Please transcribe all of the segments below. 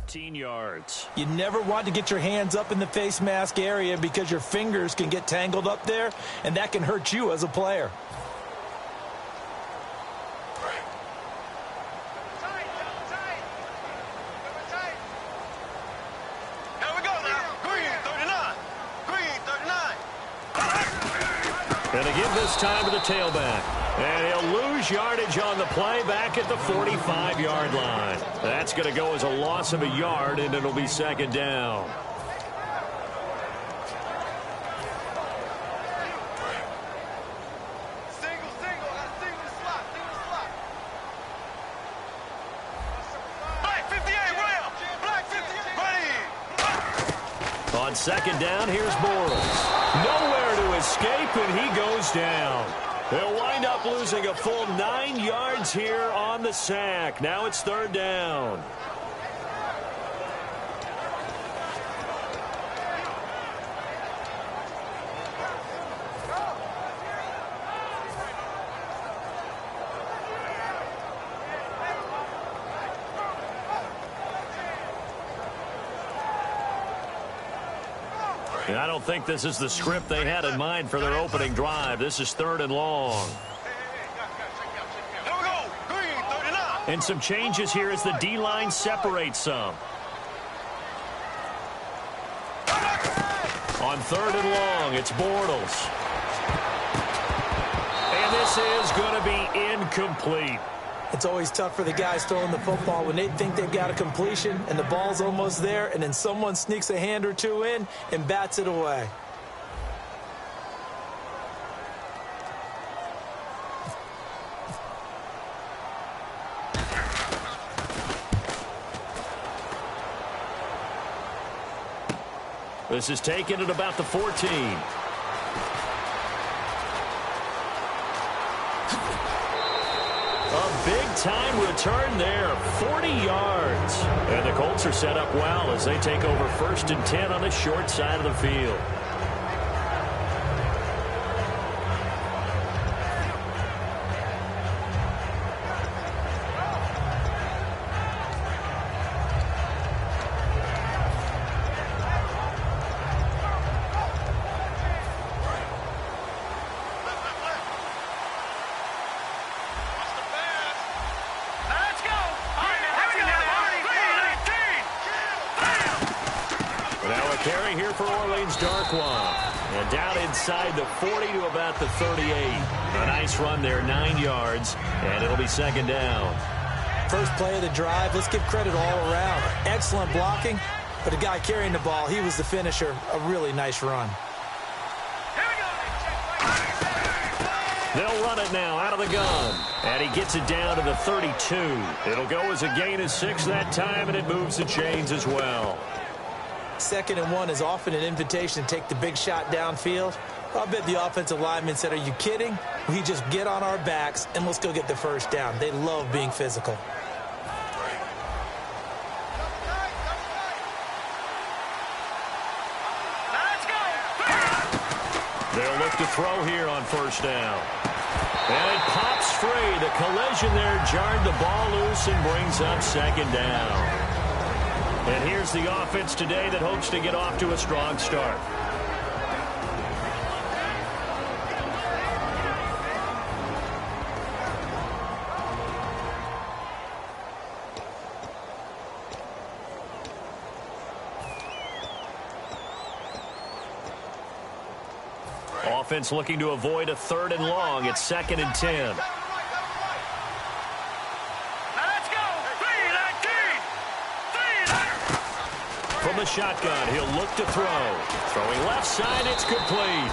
15 yards. You never want to get your hands up in the face mask area because your fingers can get tangled up there, and that can hurt you as a player. And to give this time to the tailback. And he'll lose yardage on the play back at the 45-yard line. That's going to go as a loss of a yard, and it'll be second down. On second down, here's Bortles. Nowhere to escape, and he goes down. They'll wind up losing a full 9 yards here on the sack. Now it's third down. I don't think this is the script they had in mind for their opening drive. This is third and long. And some changes here as the D-line separates some. On third and long, it's Bortles. And this is going to be incomplete. It's always tough for the guys throwing the football when they think they've got a completion and the ball's almost there, and then someone sneaks a hand or two in and bats it away. This is taken at about the 14. A big-time return there, 40 yards. And the Colts are set up well as they take over 1st and 10 on the short side of the field. And down inside the 40 to about the 38. A nice run there, 9 yards, and it'll be second down. First play of the drive, let's give credit all around. Excellent blocking, but the guy carrying the ball, he was the finisher. A really nice run. They'll run it now out of the gun. And he gets it down to the 32. It'll go as a gain of 6 that time, and it moves the chains as well. 2nd and 1 is often an invitation to take the big shot downfield. I bet the offensive lineman said, are you kidding? We just get on our backs and let's go get the first down. They love being physical. They'll look to throw here on first down. And it pops free. The collision there jarred the ball loose and brings up second down. And here's the offense today that hopes to get off to a strong start. Offense looking to avoid a 3rd and long. It's 2nd and 10. From the shotgun, he'll look to throw. Throwing left side, it's complete.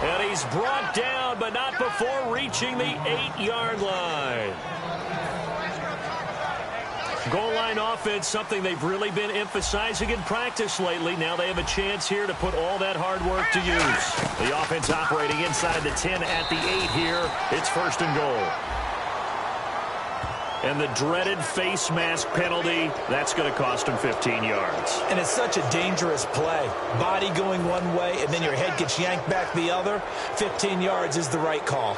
And he's brought down, but not before reaching the 8-yard line. Goal line offense, something they've really been emphasizing in practice lately. Now they have a chance here to put all that hard work to use. The offense operating inside the 10 at the 8 here. It's 1st and goal. And the dreaded face mask penalty, that's going to cost him 15 yards. And it's such a dangerous play. Body going one way, and then your head gets yanked back the other. 15 yards is the right call.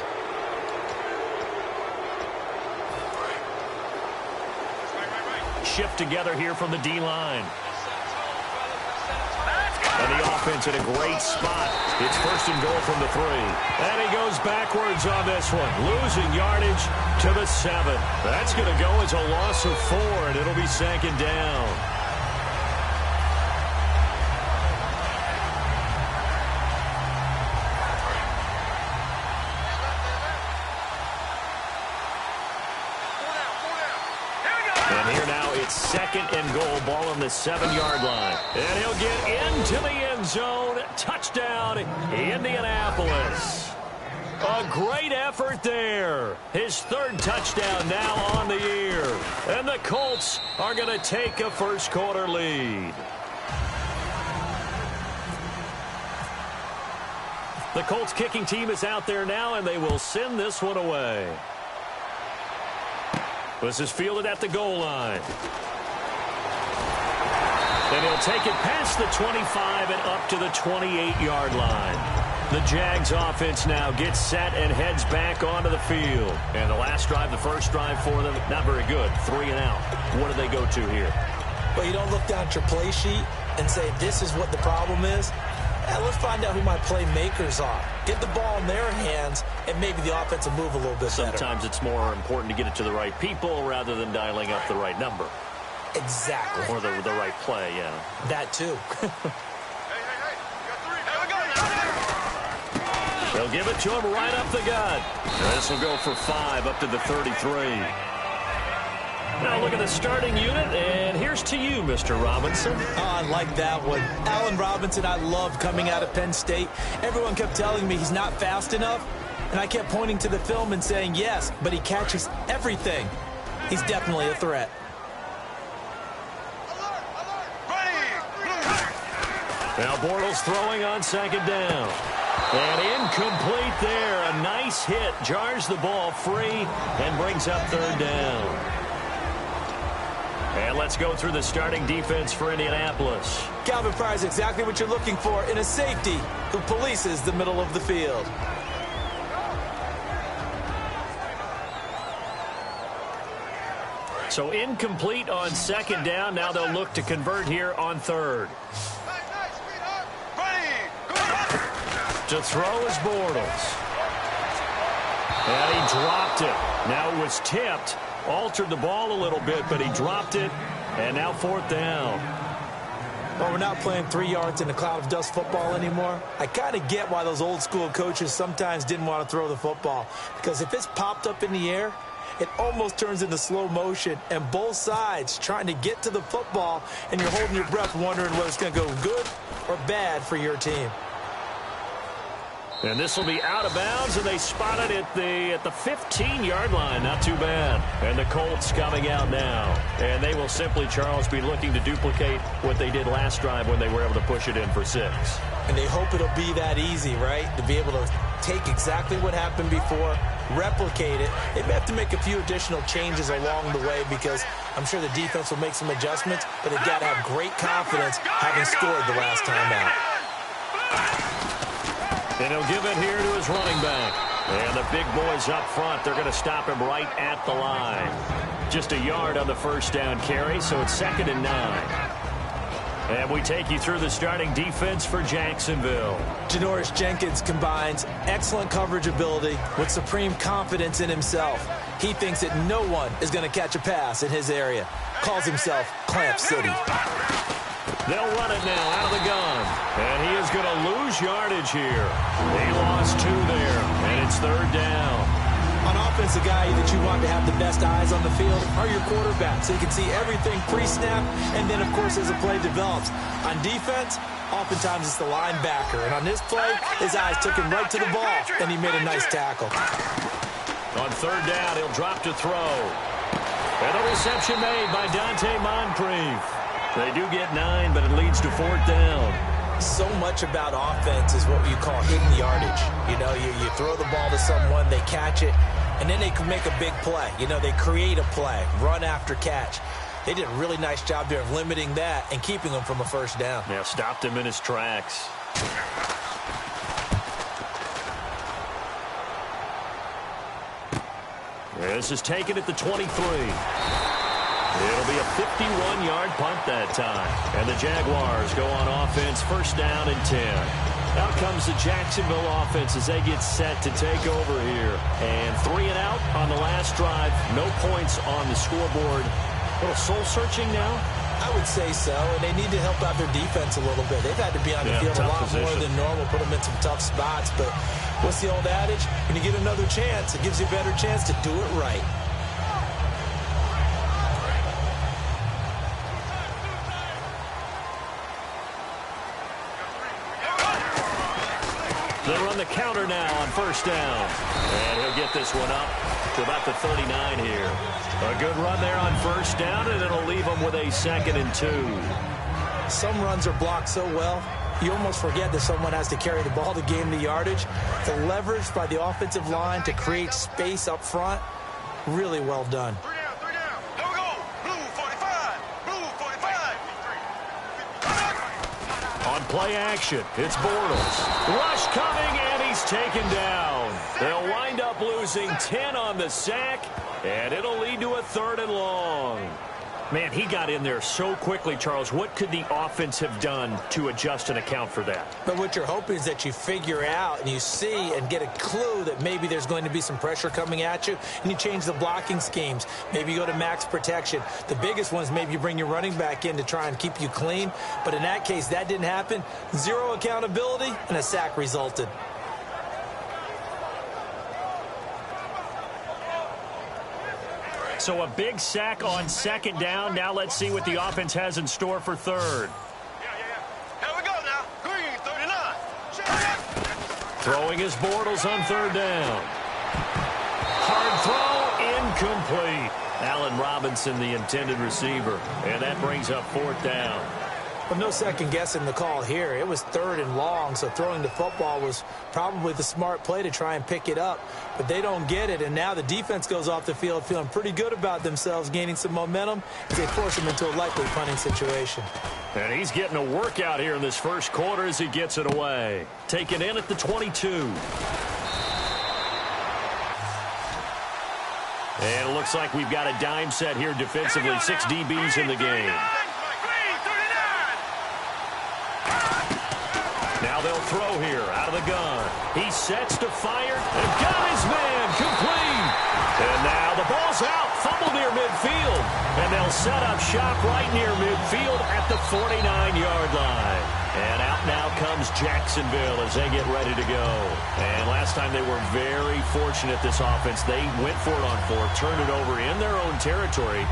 shift together here from the D-line. And the offense in a great spot. It's first and goal from the 3. And he goes backwards on this one, losing yardage to the 7. That's going to go as a loss of 4, and it'll be second down. And here now it's second and goal, ball on the 7-yard line. And he'll get into the end zone. Touchdown, Indianapolis. A great effort there. His 3rd touchdown now on the year. And the Colts are going to take a first-quarter lead. The Colts kicking team is out there now, and they will send this one away. This is fielded at the goal line. And he'll take it past the 25 and up to the 28-yard line. The Jags offense now gets set and heads back onto the field. And the last drive, the first drive for them, not very good. 3 and out. What do they go to here? Well, you don't look down at your play sheet and say, this is what the problem is. Let's find out who my playmakers are. Get the ball in their hands, and maybe the offense will move a little bit better. Sometimes it's more important to get it to the right people rather than dialing up the right number. Exactly. Or the right play, yeah. That too. They'll give it to him right up the gut. This will go for 5 up to the 33. Now look at the starting unit, and here's to you, Mr. Robinson. Oh, I like that one. Allen Robinson, I loved coming out of Penn State. Everyone kept telling me he's not fast enough, and I kept pointing to the film and saying yes, but he catches everything. He's definitely a threat. Now Bortles throwing on second down. And incomplete there. A nice hit. Jars the ball free and brings up 3rd down. And let's go through the starting defense for Indianapolis. Calvin Pryor's exactly what you're looking for in a safety who polices the middle of the field. So incomplete on second down. Now they'll look to convert here on 3rd. To throw is Bortles. And he dropped it. Now it was tipped. Altered the ball a little bit, but he dropped it. And now 4th down. Well, we're not playing 3 yards in a cloud of dust football anymore. I kind of get why those old school coaches sometimes didn't want to throw the football. Because if it's popped up in the air, it almost turns into slow motion. And both sides trying to get to the football, and you're holding your breath wondering whether it's going to go good or bad for your team. And this will be out of bounds, and they spot it at the 15-yard line. Not too bad. And the Colts coming out now. And they will simply, Charles, be looking to duplicate what they did last drive when they were able to push it in for 6. And they hope it'll be that easy, right? To be able to take exactly what happened before, replicate it. They may have to make a few additional changes along the way because I'm sure the defense will make some adjustments, but they've got to have great confidence having scored the last time out. And he'll give it here to his running back. And the big boys up front, they're going to stop him right at the line. Just a yard on the first down carry, so it's 2nd and 9. And we take you through the starting defense for Jacksonville. Janoris Jenkins combines excellent coverage ability with supreme confidence in himself. He thinks that no one is going to catch a pass in his area. Calls himself Clamp City. They'll run it now out of the gun. And he is going to lose yardage here. He lost 2 there, and it's 3rd down. On offense, the guy that you want to have the best eyes on the field are your quarterbacks. So you can see everything pre-snap, and then, of course, as the play develops. On defense, oftentimes it's the linebacker. And on this play, his eyes took him right to the ball, and he made a nice tackle. On 3rd down, he'll drop to throw. And the reception made by Dante Moncrief. They do get 9, but it leads to 4th down. So much about offense is what you call hidden yardage. You know, you throw the ball to someone, they catch it, and then they can make a big play. You know, they create a play, run after catch. They did a really nice job there of limiting that and keeping him from a first down. Yeah, stopped him in his tracks. This is taken at the 23. It'll be a 51-yard punt that time. And the Jaguars go on offense, first down and 10. Out comes the Jacksonville offense as they get set to take over here. And 3 and out on the last drive. No points on the scoreboard. A little soul-searching now? I would say so, and they need to help out their defense a little bit. They've had to be on the field a lot more than normal, put them in some tough spots. But what's the old adage? When you get another chance, it gives you a better chance to do it right. They run the counter now on first down. And he'll get this one up to about the 39 here. A good run there on first down, and it'll leave them with a 2nd and 2. Some runs are blocked so well, you almost forget that someone has to carry the ball to gain the yardage. The leverage by the offensive line to create space up front, really well done. On play action, it's Bortles. Rush coming, and he's taken down. They'll wind up losing 10 on the sack, and it'll lead to a 3rd and long. Man, he got in there so quickly, Charles. What could the offense have done to adjust and account for that? But what you're hoping is that you figure out and you see and get a clue that maybe there's going to be some pressure coming at you, and you change the blocking schemes. Maybe you go to max protection. The biggest one is maybe you bring your running back in to try and keep you clean. But in that case, that didn't happen. 0 accountability, and a sack resulted. So a big sack on 2nd down. Now let's see what the offense has in store for 3rd. Here we go now. Green, 39. Throwing his Bortles on 3rd down. Hard throw, incomplete. Allen Robinson, the intended receiver. And that brings up 4th down. Well, no second guessing the call here. It was 3rd and long, so throwing the football was probably the smart play to try and pick it up. But they don't get it, and now the defense goes off the field feeling pretty good about themselves, gaining some momentum as they force them into a likely punting situation. And he's getting a workout here in this first quarter as he gets it away. Taken in at the 22. And it looks like we've got a dime set here defensively. 6 DBs in the game. Now they'll throw here out of the gun. He sets to fire and got his man complete. And now the ball's out. Fumble near midfield. And they'll set up shop right near midfield at the 49-yard line. And out now comes Jacksonville as they get ready to go. And last time they were very fortunate, this offense. They went for it on 4th, turned it over in their own territory.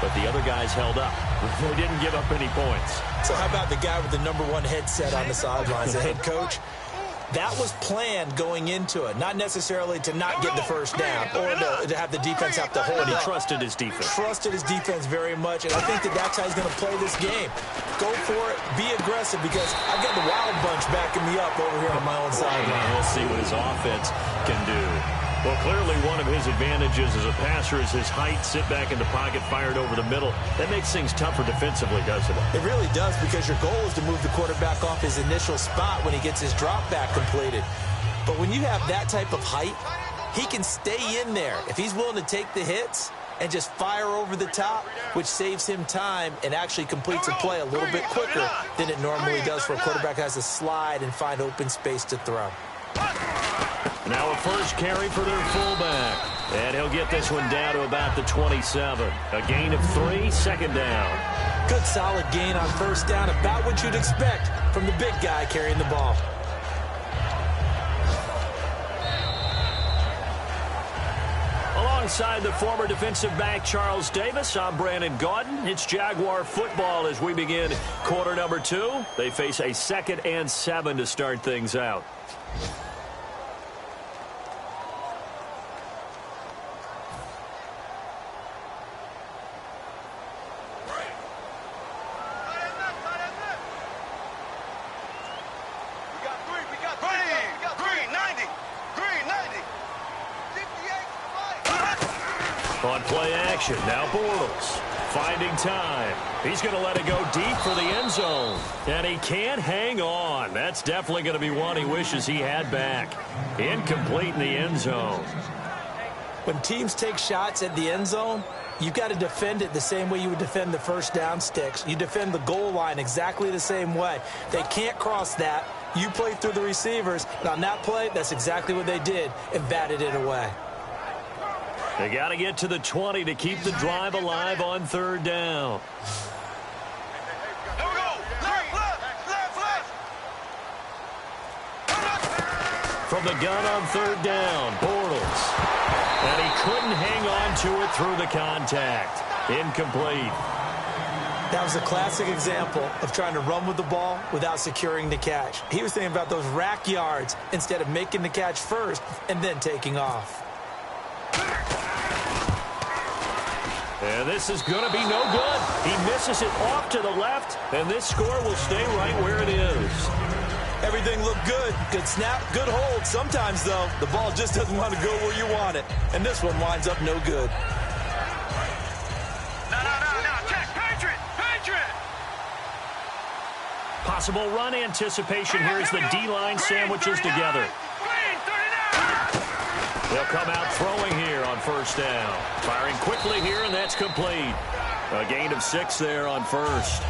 But the other guys held up. They didn't give up any points. So how about the guy with the #1 headset on the sidelines, the head coach? That was planned going into it, not necessarily to not get the first down or to have the defense have to hold it. He up. trusted his defense. Trusted his defense very much, and I think that's how he's going to play this game. Go for it, be aggressive, because I've got the wild bunch backing me up over here on my own sideline. We'll see what his offense can do. Well, clearly one of his advantages as a passer is his height, sit back in the pocket, fired over the middle. That makes things tougher defensively, doesn't it? It really does, because your goal is to move the quarterback off his initial spot when he gets his drop back completed. But when you have that type of height, he can stay in there. If he's willing to take the hits and just fire over the top, which saves him time and actually completes a play a little bit quicker than it normally does for a quarterback who has to slide and find open space to throw. Now a first carry for their fullback. And he'll get this one down to about the 27. A gain of 3, 2nd down. Good solid gain on first down, about what you'd expect from the big guy carrying the ball. Alongside the former defensive back Charles Davis, I'm Brandon Gaudin. It's Jaguar football as we begin quarter number 2. They face a 2nd and 7 to start things out. On play action, now Bortles finding time. He's going to let it go deep for the end zone. And he can't hang on. That's definitely going to be one he wishes he had back. Incomplete in the end zone. When teams take shots at the end zone, you've got to defend it the same way you would defend the first down sticks. You defend the goal line exactly the same way. They can't cross that. You play through the receivers, and on that play, that's exactly what they did and batted it away. They got to get to the 20 to keep the drive alive on third down. Here we go. Left. From the gun on third down, Bortles. And he couldn't hang on to it through the contact. Incomplete. That was a classic example of trying to run with the ball without securing the catch. He was thinking about those rack yards instead of making the catch first and then taking off. And this is going to be no good. He misses it off to the left, and this score will stay right where it is. Everything looked good. Good snap, good hold. Sometimes, though, the ball just doesn't want to go where you want it. And this one winds up no good. Now, check. Patriot. Possible run anticipation here as the D-line sandwiches together. They'll come out throwing here on first down. Firing quickly here, and that's complete. A gain of 6 there on first.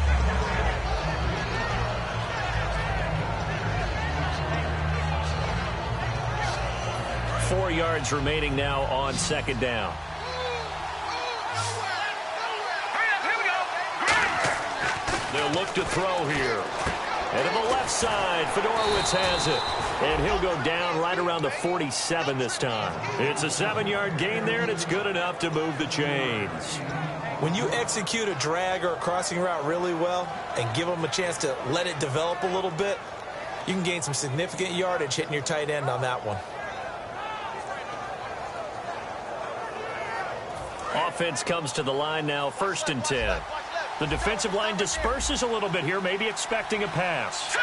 Four yards remaining now on second down. They'll look to throw here. And to the left side, Fedorowicz has it. And he'll go down right around the 47 this time. It's a 7-yard gain there, and it's good enough to move the chains. When you execute a drag or a crossing route really well and give them a chance to let it develop a little bit, you can gain some significant yardage hitting your tight end on that one. Offense comes to the line now, 1st and 10. The defensive line disperses a little bit here, maybe expecting a pass.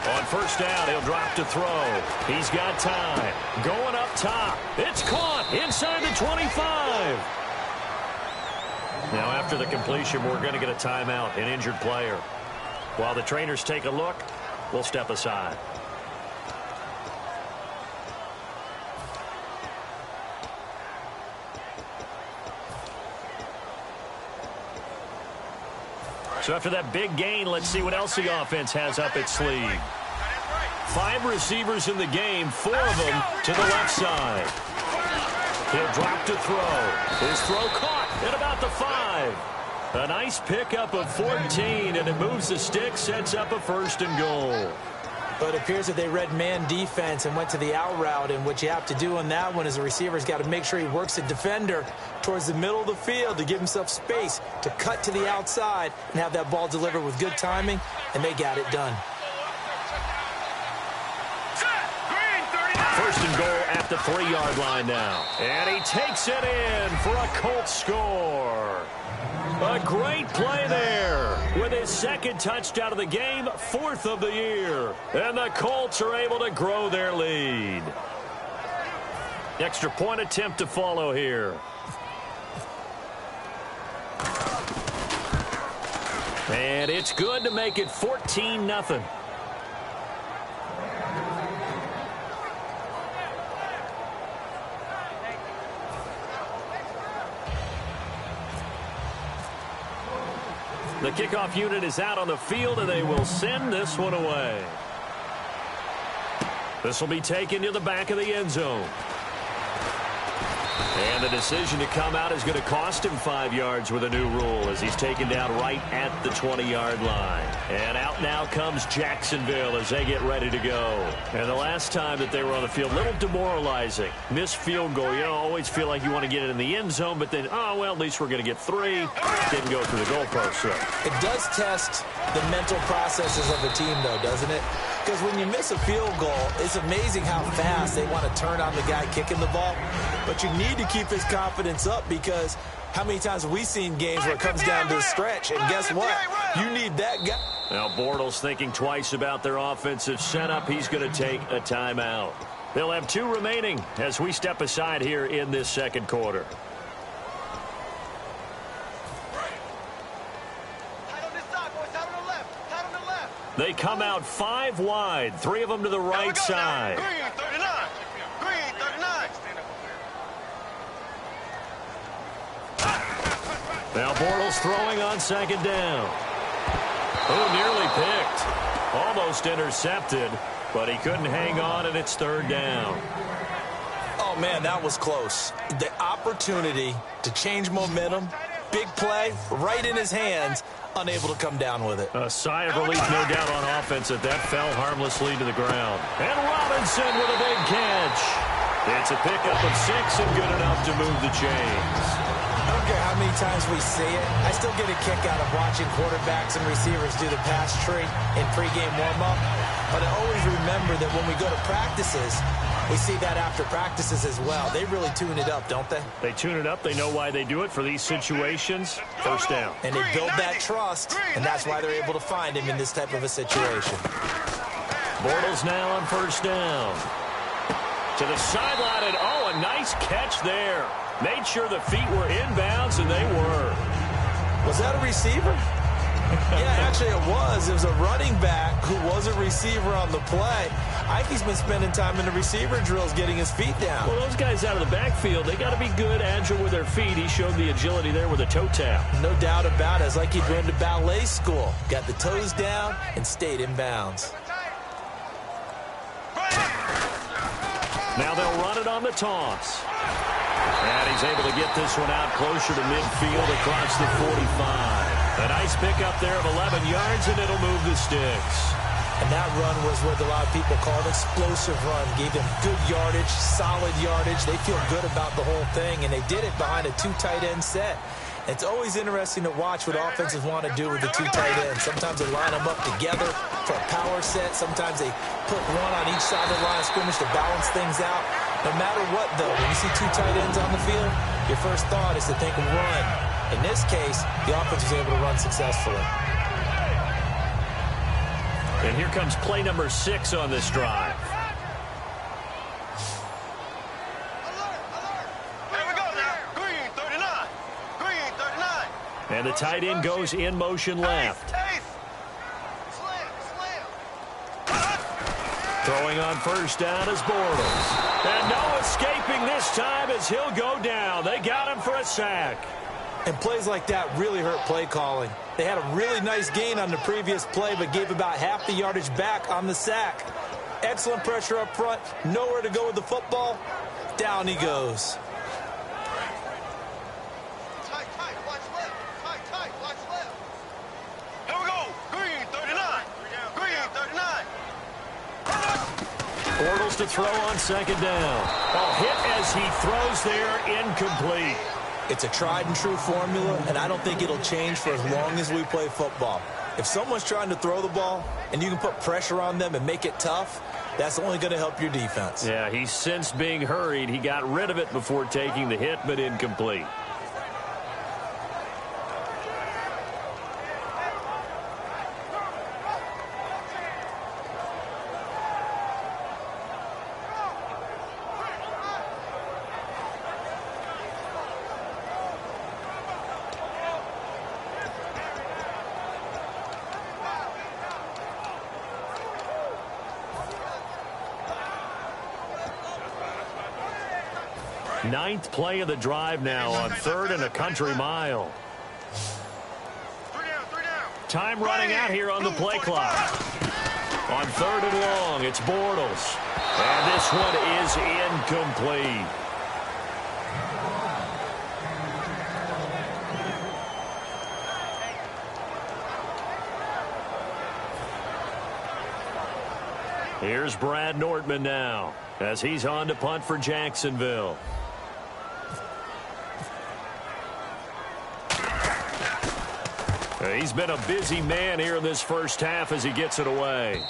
On first down, he'll drop to throw. He's got time. Going up top. It's caught inside the 25. Now, after the completion, we're going to get a timeout, an injured player. While the trainers take a look, we'll step aside. So after that big gain, let's see what else the offense has up its sleeve. 5 receivers in the game, 4 of them to the left side. He'll drop to throw. His throw caught at about the 5. A nice pickup of 14, and it moves the stick, sets up a 1st and goal. But it appears that they read man defense and went to the out route, and what you have to do on that one is the receiver's got to make sure he works the defender towards the middle of the field to give himself space to cut to the outside and have that ball delivered with good timing, and they got it done. 1st and goal at the 3-yard line now. And he takes it in for a Colts score. A great play there with his 2nd touchdown of the game, 4th of the year. And the Colts are able to grow their lead. Extra point attempt to follow here. And it's good to make it 14-0. The kickoff unit is out on the field, and they will send this one away. This will be taken to the back of the end zone. And the decision to come out is going to cost him 5 yards with a new rule as he's taken down right at the 20-yard line. And out now comes Jacksonville as they get ready to go. And the last time that they were on the field, a little demoralizing. Missed field goal. You always feel like you want to get it in the end zone, but then, oh, well, at least we're going to get 3. Didn't go through the goalpost, so. It does test the mental processes of a team, though, doesn't it? Because when you miss a field goal, it's amazing how fast they want to turn on the guy kicking the ball. But you need to keep his confidence up, because how many times have we seen games where it comes down to a stretch, and guess what? You need that guy. Now Bortles thinking twice about their offensive setup. He's going to take a timeout. They'll have 2 remaining as we step aside here in this 2nd quarter. They come out 5 wide, 3 of them to the right side. Green 39. Now Bortles throwing on second down. Oh, nearly picked. Almost intercepted, but he couldn't hang on, and it's third down. Oh, man, that was close. The opportunity to change momentum, big play, right in his hands, unable to come down with it. A sigh of relief, no doubt, on offense that fell harmlessly to the ground. And Robinson with a big catch. It's a pickup of 6 and good enough to move the chains. I don't care how many times we see it. I still get a kick out of watching quarterbacks and receivers do the pass tree in pregame warm-up. But I always remember that when we go to practices, we see that after practices as well. They really tune it up, don't they? They tune it up. They know why they do it for these situations. First down. And they build that trust, and that's why they're able to find him in this type of a situation. Bortles now on first down. To the sideline, and oh, a nice catch there. Made sure the feet were inbounds, and they were. Was that a receiver? Yeah, actually it was. It was a running back who was a receiver on the play. Ikey's been spending time in the receiver drills getting his feet down. Well, those guys out of the backfield, they got to be good, agile with their feet. He showed the agility there with a toe tap. No doubt about it. It's like he'd run to ballet school. Got the toes down and stayed in bounds. Now they'll run it on the toss. And he's able to get this one out closer to midfield across the 45. A nice pickup there of 11 yards, and it'll move the sticks. And that run was what a lot of people call an explosive run. Gave them good yardage, solid yardage. They feel good about the whole thing, and they did it behind a 2 tight end set. It's always interesting to watch what offenses want to do with the 2 tight ends. Sometimes they line them up together for a power set. Sometimes they put one on each side of the line of scrimmage to balance things out. No matter what, though, when you see 2 tight ends on the field, your first thought is to think run. In this case, the offense was able to run successfully. And here comes play number 6 on this drive. Here we go now. Green 39. Green 39. And the tight end goes in motion left. Throwing on first down is Bortles. And no escaping this time as he'll go down. They got him for a sack. And plays like that really hurt play calling. They had a really nice gain on the previous play, but gave about half the yardage back on the sack. Excellent pressure up front. Nowhere to go with the football. Down he goes. Tight, watch left. Tight, watch left. Here we go. Green 39. Green 39. Bortles to throw on second down. Oh, hit as he throws there, incomplete. It's a tried-and-true formula, and I don't think it'll change for as long as we play football. If someone's trying to throw the ball and you can put pressure on them and make it tough, that's only going to help your defense. Yeah, he sensed being hurried. He got rid of it before taking the hit, but incomplete. Ninth play of the drive now on 3rd and a country mile. 3 down. Time running out here on the play clock. On 3rd and long, it's Bortles. And this one is incomplete. Here's Brad Nortman now as he's on to punt for Jacksonville. He's been a busy man here in this first half as he gets it away.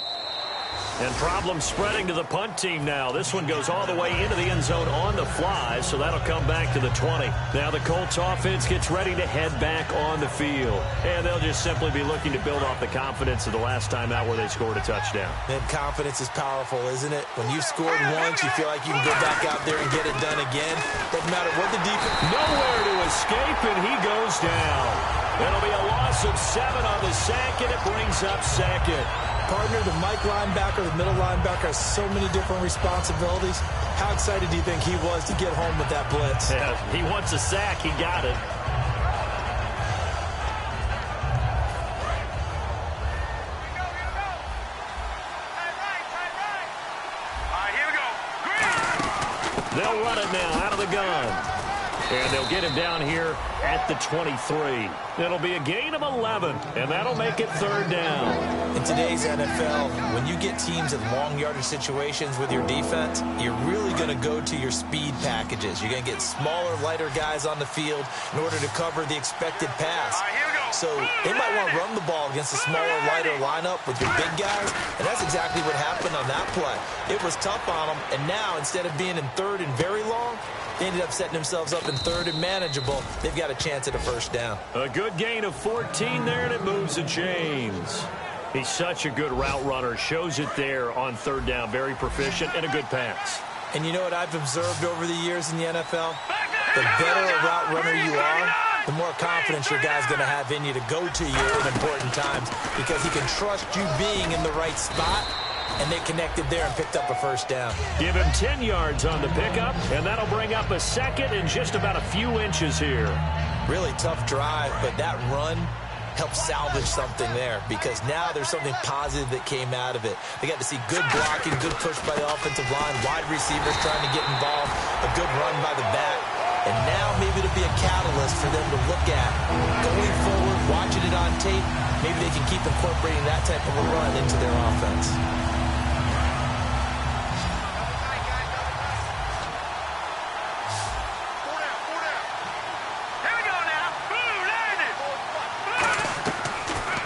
And problems spreading to the punt team now. This one goes all the way into the end zone on the fly, so that'll come back to the 20. Now the Colts offense gets ready to head back on the field. And they'll just simply be looking to build off the confidence of the last time out where they scored a touchdown. And confidence is powerful, isn't it? When you've scored once, you feel like you can go back out there and get it done again. Doesn't matter what the defense... Nowhere to escape, and he goes down. It'll be a loss of 7 on the sack, and it brings up second. Partner, the Mike linebacker, the middle linebacker, has so many different responsibilities. How excited do you think he was to get home with that blitz? Yeah, he wants a sack. He got it. They'll run it now out of the gun. And they'll get him down here at the 23. It'll be a gain of 11, and that'll make it third down. In today's NFL, when you get teams in long yardage situations with your defense, you're really going to go to your speed packages. You're going to get smaller, lighter guys on the field in order to cover the expected pass. So they might want to run the ball against a smaller, lighter lineup with your big guys, and that's exactly what happened on that play. It was tough on them, and now instead of being in third and very long, they ended up setting themselves up in third and manageable. They've got a chance at a first down. A good gain of 14 there, and it moves the chains. He's such a good route runner. Shows it there on third down. Very proficient and a good pass. And you know what I've observed over the years in the NFL? The better a route runner you are, the more confidence your guy's going to have in you to go to you in important times because he can trust you being in the right spot. And they connected there and picked up a first down. Give him 10 yards on the pickup, and that'll bring up a second and just about a few inches here. Really tough drive, but that run helped salvage something there because now there's something positive that came out of it. They got to see good blocking, good push by the offensive line, wide receivers trying to get involved, a good run by the back. And now maybe it'll be a catalyst for them to look at going forward, watching it on tape. Maybe they can keep incorporating that type of a run into their offense.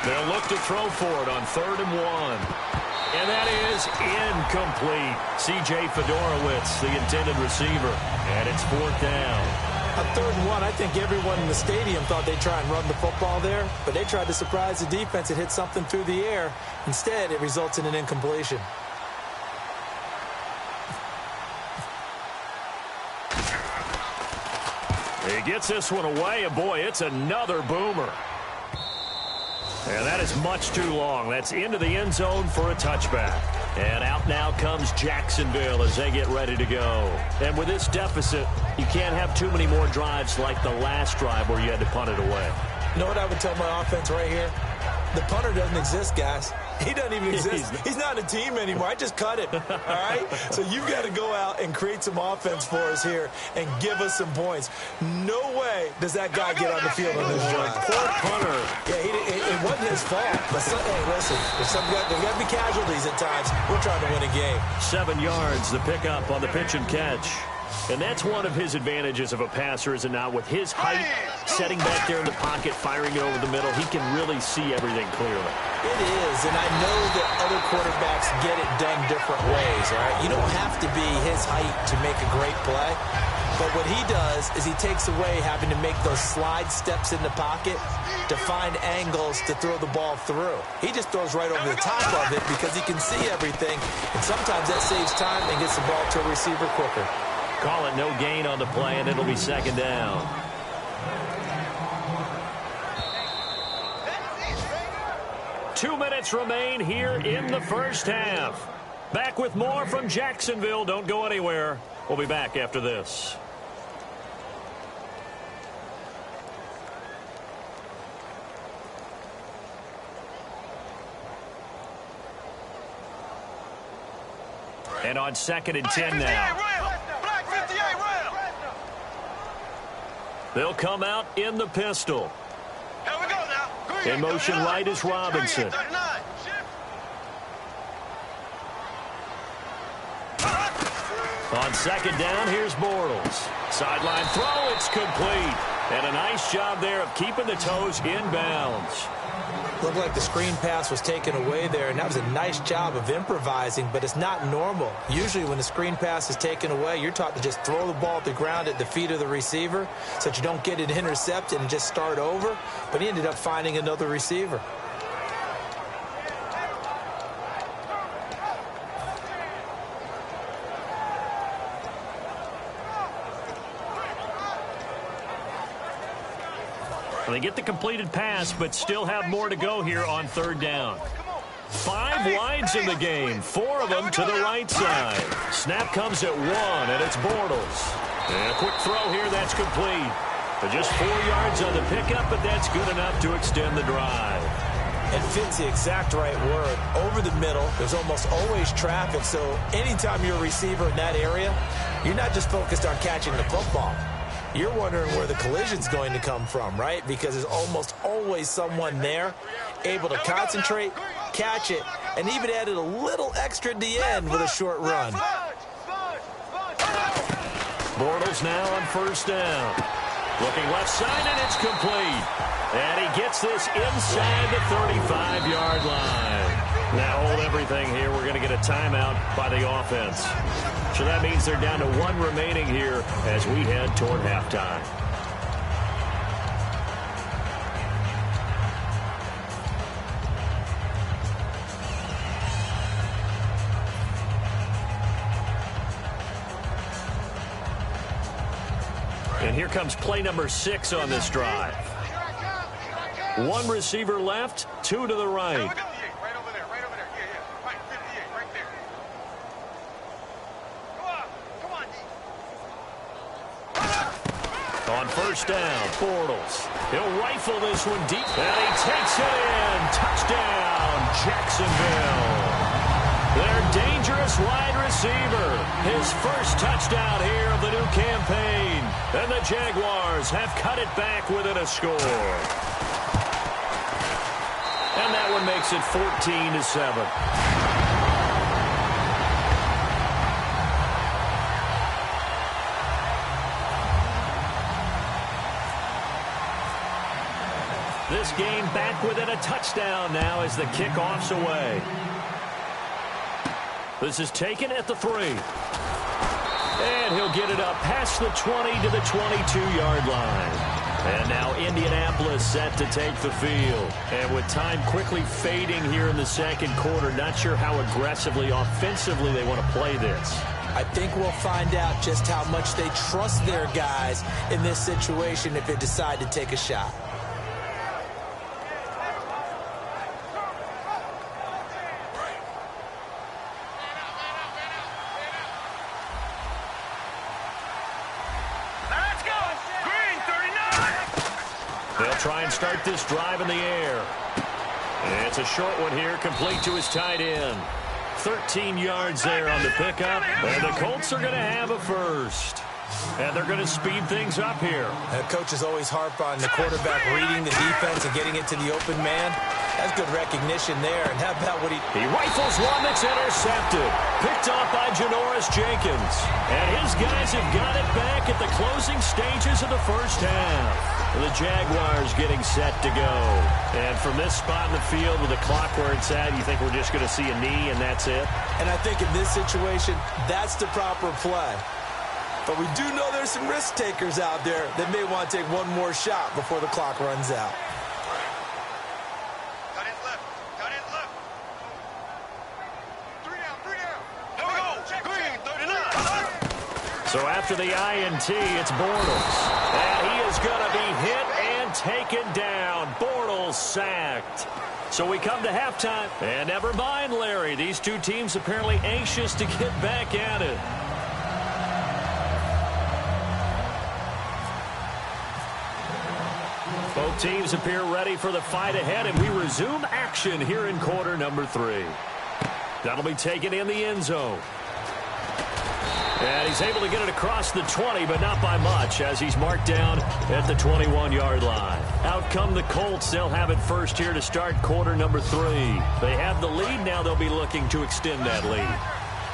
They'll look to throw for it on 3rd and 1. And that is incomplete. C.J. Fedorowicz, the intended receiver. And it's 4th down. On 3rd and 1, I think everyone in the stadium thought they'd try and run the football there, but they tried to surprise the defense and hit something through the air. Instead, it results in an incompletion. He gets this one away, and boy, it's another boomer. And that is much too long. That's into the end zone for a touchback. And out now comes Jacksonville as they get ready to go. And with this deficit, you can't have too many more drives like the last drive where you had to punt it away. You know what I would tell my offense right here? The punter doesn't exist, guys. He doesn't even exist. He's not a team anymore. I just cut it, all right? So you've got to go out and create some offense for us here and give us some points. No way does that guy get on the field on this drive. Poor punter. Yeah, it wasn't his fault. But hey, listen, there's got to be casualties at times. We're trying to win a game. 7 yards, the pickup on the pitch and catch. And that's one of his advantages of a passer, is it not? With his height, setting back there in the pocket, firing it over the middle, he can really see everything clearly. It is, and I know that other quarterbacks get it done different ways, all right? You don't have to be his height to make a great play. But what he does is he takes away having to make those slide steps in the pocket to find angles to throw the ball through. He just throws right over the top of it because he can see everything, and sometimes that saves time and gets the ball to a receiver quicker. Call it no gain on the play, and it'll be 2nd down. Two minutes remain here in the first half. Back with more from Jacksonville. Don't go anywhere. We'll be back after this. And on 2nd and 10 now. They'll come out in the pistol. Here we go now. Green, In motion right is Robinson. Green, 39. On 2nd down, here's Bortles. Sideline throw, it's complete. And a nice job there of keeping the toes in bounds. Looked like the screen pass was taken away there, and that was a nice job of improvising, but it's not normal. Usually when the screen pass is taken away, you're taught to just throw the ball at the ground at the feet of the receiver so that you don't get it intercepted and just start over, but he ended up finding another receiver. They get the completed pass, but still have more to go here on 3rd down. 5 wides in the game, 4 of them to the right side. Snap comes at 1, and it's Bortles. And a quick throw here, that's complete. Just 4 yards on the pickup, but that's good enough to extend the drive. And fit's the exact right word. Over the middle, there's almost always traffic, so anytime you're a receiver in that area, you're not just focused on catching the football. You're wondering where the collision's going to come from, right? Because there's almost always someone there able to concentrate, catch it, and even added a little extra at the end with a short run. Bortles now on first down. Looking left side, and it's complete. And he gets this inside the 35-yard line. Now hold everything here. We're going to get a timeout by the offense. So that means they're down to one remaining here as we head toward halftime. And here comes play number 6 on this drive. One receiver left, 2 to the right. Right over there, right over there. Yeah. Right, 58, right there. Come on, On first down, Bortles. He'll rifle this one deep, and he takes it in. Touchdown, Jacksonville. Their dangerous wide receiver. His first touchdown here of the new campaign. And the Jaguars have cut it back within a score. And that one makes it 14-7. This game back within a touchdown now as the kickoff's away. This is taken at the 3. And he'll get it up past the 20 to the 22-yard line. And now Indianapolis set to take the field. And with time quickly fading here in the second quarter, not sure how aggressively, offensively they want to play this. I think we'll find out just how much they trust their guys in this situation if they decide to take a shot. Try and start this drive in the air. And it's a short one here, complete to his tight end. 13 yards there on the pickup. And the Colts are going to have a first. And they're going to speed things up here. Coaches always harp on the quarterback reading the defense and getting it to the open man. That's good recognition there. And how about what he rifles one that's intercepted. Picked off by Janoris Jenkins. And his guys have got it back at the closing stages of the first half. The Jaguars getting set to go. And from this spot in the field with the clock where it's at, you think we're just going to see a knee and that's it? And I think in this situation, that's the proper play. But we do know there's some risk takers out there that may want to take one more shot before the clock runs out. Got it left. Got it left. 3 down, 3 down. Here we go. Green, 39. So after the INT, it's Bortles. And he is going to be hit and taken down. Bortles sacked. So we come to halftime. And never mind, Larry. These two teams apparently anxious to get back at it. Both teams appear ready for the fight ahead, and we resume action here in quarter number 3. That'll be taken in the end zone. And he's able to get it across the 20, but not by much, as he's marked down at the 21-yard line. Out come the Colts. They'll have it first here to start quarter number 3. They have the lead. Now they'll be looking to extend that lead.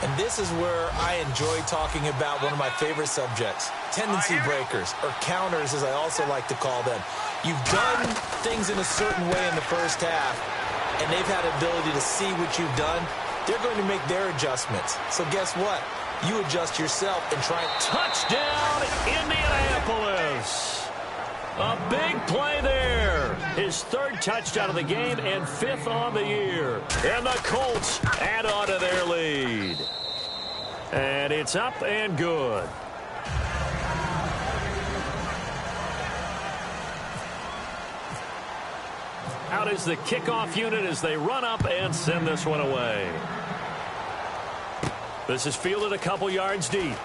And this is where I enjoy talking about one of my favorite subjects, tendency breakers, or counters, as I also like to call them. You've done things in a certain way in the first half, and they've had the ability to see what you've done. They're going to make their adjustments. So guess what? You adjust yourself and try and touchdown, Indianapolis. A big play there. His 3rd touchdown of the game and 5th on the year. And the Colts add on to their lead. And it's up and good. Out is the kickoff unit as they run up and send this one away. This is fielded a couple yards deep.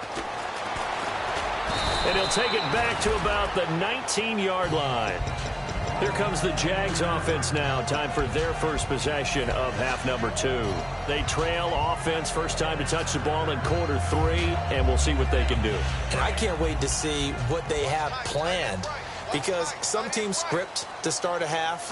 And he'll take it back to about the 19-yard line. Here comes the Jags offense now. Time for their first possession of half number 2. They trail offense, first time to touch the ball in quarter 3, and we'll see what they can do. And I can't wait to see what they have planned, because some teams script to start a half.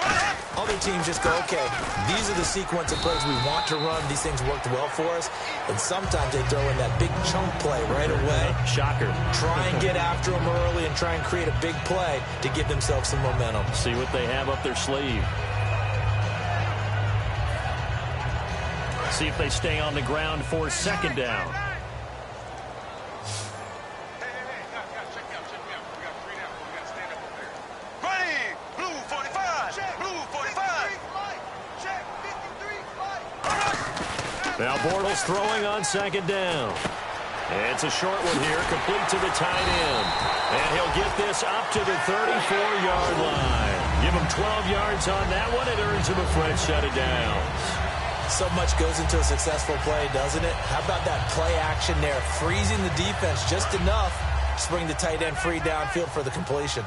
Other teams just go, okay, these are the sequence of plays we want to run. These things worked well for us. And sometimes they throw in that big chunk play right away. Shocker. Try and get after them early and try and create a big play to give themselves some momentum. See what they have up their sleeve. See if they stay on the ground for second down. Now Bortles throwing on second down. It's a short one here, complete to the tight end. And he'll get this up to the 34-yard line. Give him 12 yards on that one. It earns him a fresh set of downs. So much goes into a successful play, doesn't it? How about that play action there, freezing the defense just enough to bring the tight end free downfield for the completion.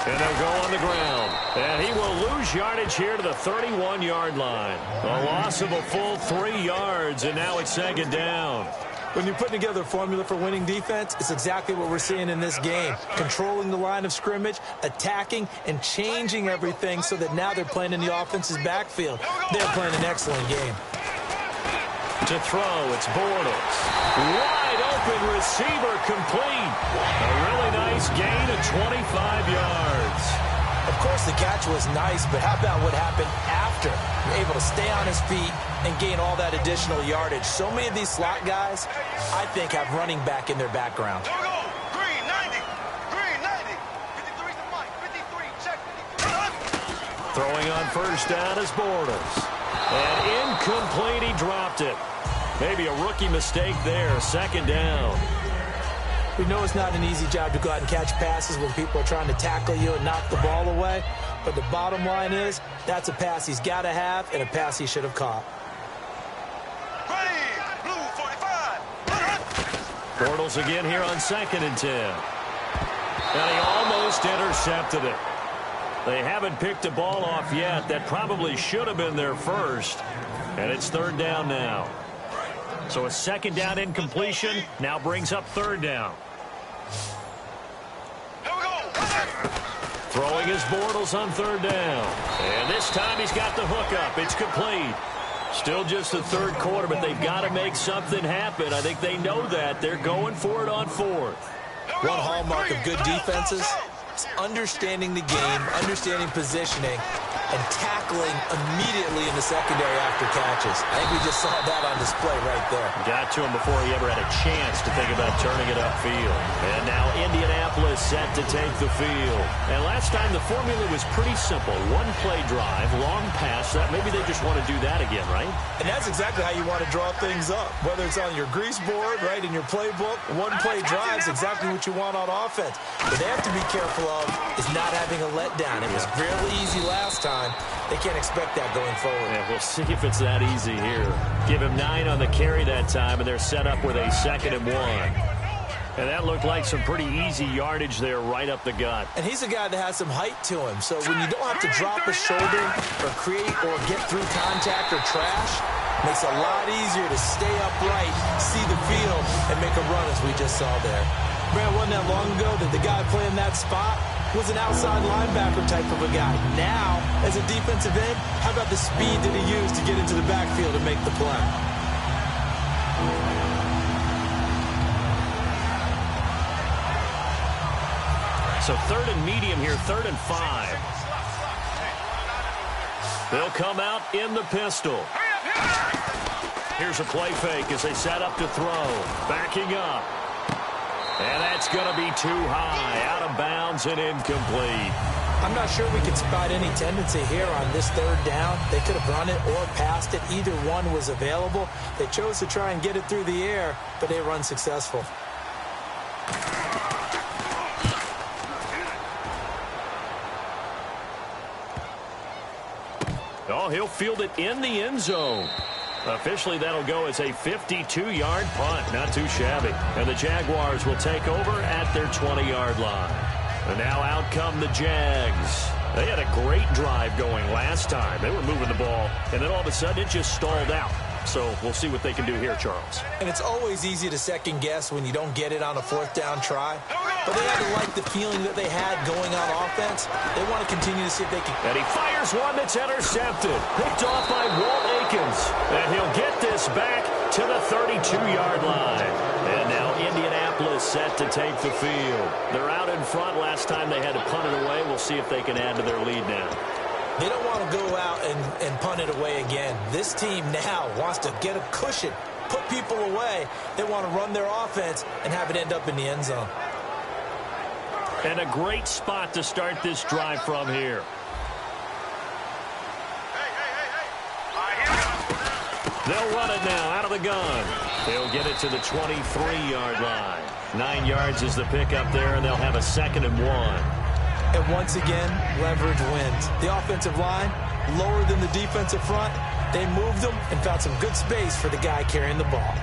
And they'll go on the ground. And he will lose yardage here to the 31-yard line. A loss of a full 3 yards, and now it's second down. When you're putting together a formula for winning defense, it's exactly what we're seeing in this game. Controlling the line of scrimmage, attacking, and changing everything so that now they're playing in the offense's backfield. They're playing an excellent game. To throw, it's Bortles. Wide open receiver complete. A really nice gain of 25 yards. Of course, the catch was nice, but how about what happened after? Able to stay on his feet and gain all that additional yardage. So many of these slot guys, I think, have running back in their background. There we go. Green 90. Green 90. 53 to Mike. 53. Check 53. Throwing on first down is Bortles. And incomplete, he dropped it. Maybe a rookie mistake there. Second down. We know it's not an easy job to go out and catch passes when people are trying to tackle you and knock the ball away. But the bottom line is, that's a pass he's got to have and a pass he should have caught. Ready. Blue 45. Bortles again here on 2nd and 10. And he almost intercepted it. They haven't picked a ball off yet. That probably should have been their first. And it's third down now. So a second down incompletion now brings up third down. Here we go. Throwing his Bortles on third down. And this time he's got the hook up. It's complete. Still just the third quarter, but they've got to make something happen. I think they know that. They're going for it on fourth. One hallmark of good defenses is understanding the game, understanding positioning, and tackling immediately in the secondary after catches. I think we just saw that on display right there. Got to him before he ever had a chance to think about turning it upfield. And now Indianapolis set to take the field. And last time the formula was pretty simple. One play drive, long pass. That maybe they just want to do that again, right? And that's exactly how you want to draw things up. Whether it's on your grease board, right, in your playbook, one play drive is exactly what you want on offense. What they have to be careful of is not having a letdown. It was fairly easy last time. They can't expect that going forward. Yeah, we'll see if it's that easy here. Give him 9 on the carry that time, and they're set up with a 2nd and 1. And that looked like some pretty easy yardage there right up the gut. And he's a guy that has some height to him. So when you don't have to drop a shoulder or create or get through contact or trash, makes it a lot easier to stay upright, see the field, and make a run as we just saw there. Man, wasn't that long ago that the guy playing that spot was an outside linebacker type of a guy. Now, as a defensive end, how about the speed that he used to get into the backfield and make the play? So third and medium here, 3rd and 5. They'll come out in the pistol. Here's a play fake as they set up to throw. Backing up. And that's going to be too high, out of bounds and incomplete. I'm not sure we could spot any tendency here on this third down. They could have run it or passed it. Either one was available. They chose to try and get it through the air, but they were unsuccessful. Oh, he'll field it in the end zone. Officially, that'll go as a 52-yard punt. Not too shabby. And the Jaguars will take over at their 20-yard line. And now out come the Jags. They had a great drive going last time. They were moving the ball, and then all of a sudden it just stalled out. So we'll see what they can do here, Charles. And it's always easy to second guess when you don't get it on a fourth down try. But they had to like the feeling that they had going on offense. They want to continue to see if they can. And he fires one that's intercepted. Picked off by Walt Aikens. And he'll get this back to the 32-yard line. And now Indianapolis set to take the field. They're out in front. Last time they had to punt it away. We'll see if they can add to their lead now. They don't want to go out and punt it away again. This team now wants to get a cushion, put people away. They want to run their offense and have it end up in the end zone. And a great spot to start this drive from here. They'll run it now out of the gun. They'll get it to the 23-yard line. 9 yards is the pickup there, and they'll have a 2nd and 1. And once again, leverage wins. The offensive line, lower than the defensive front. They moved them and found some good space for the guy carrying the ball.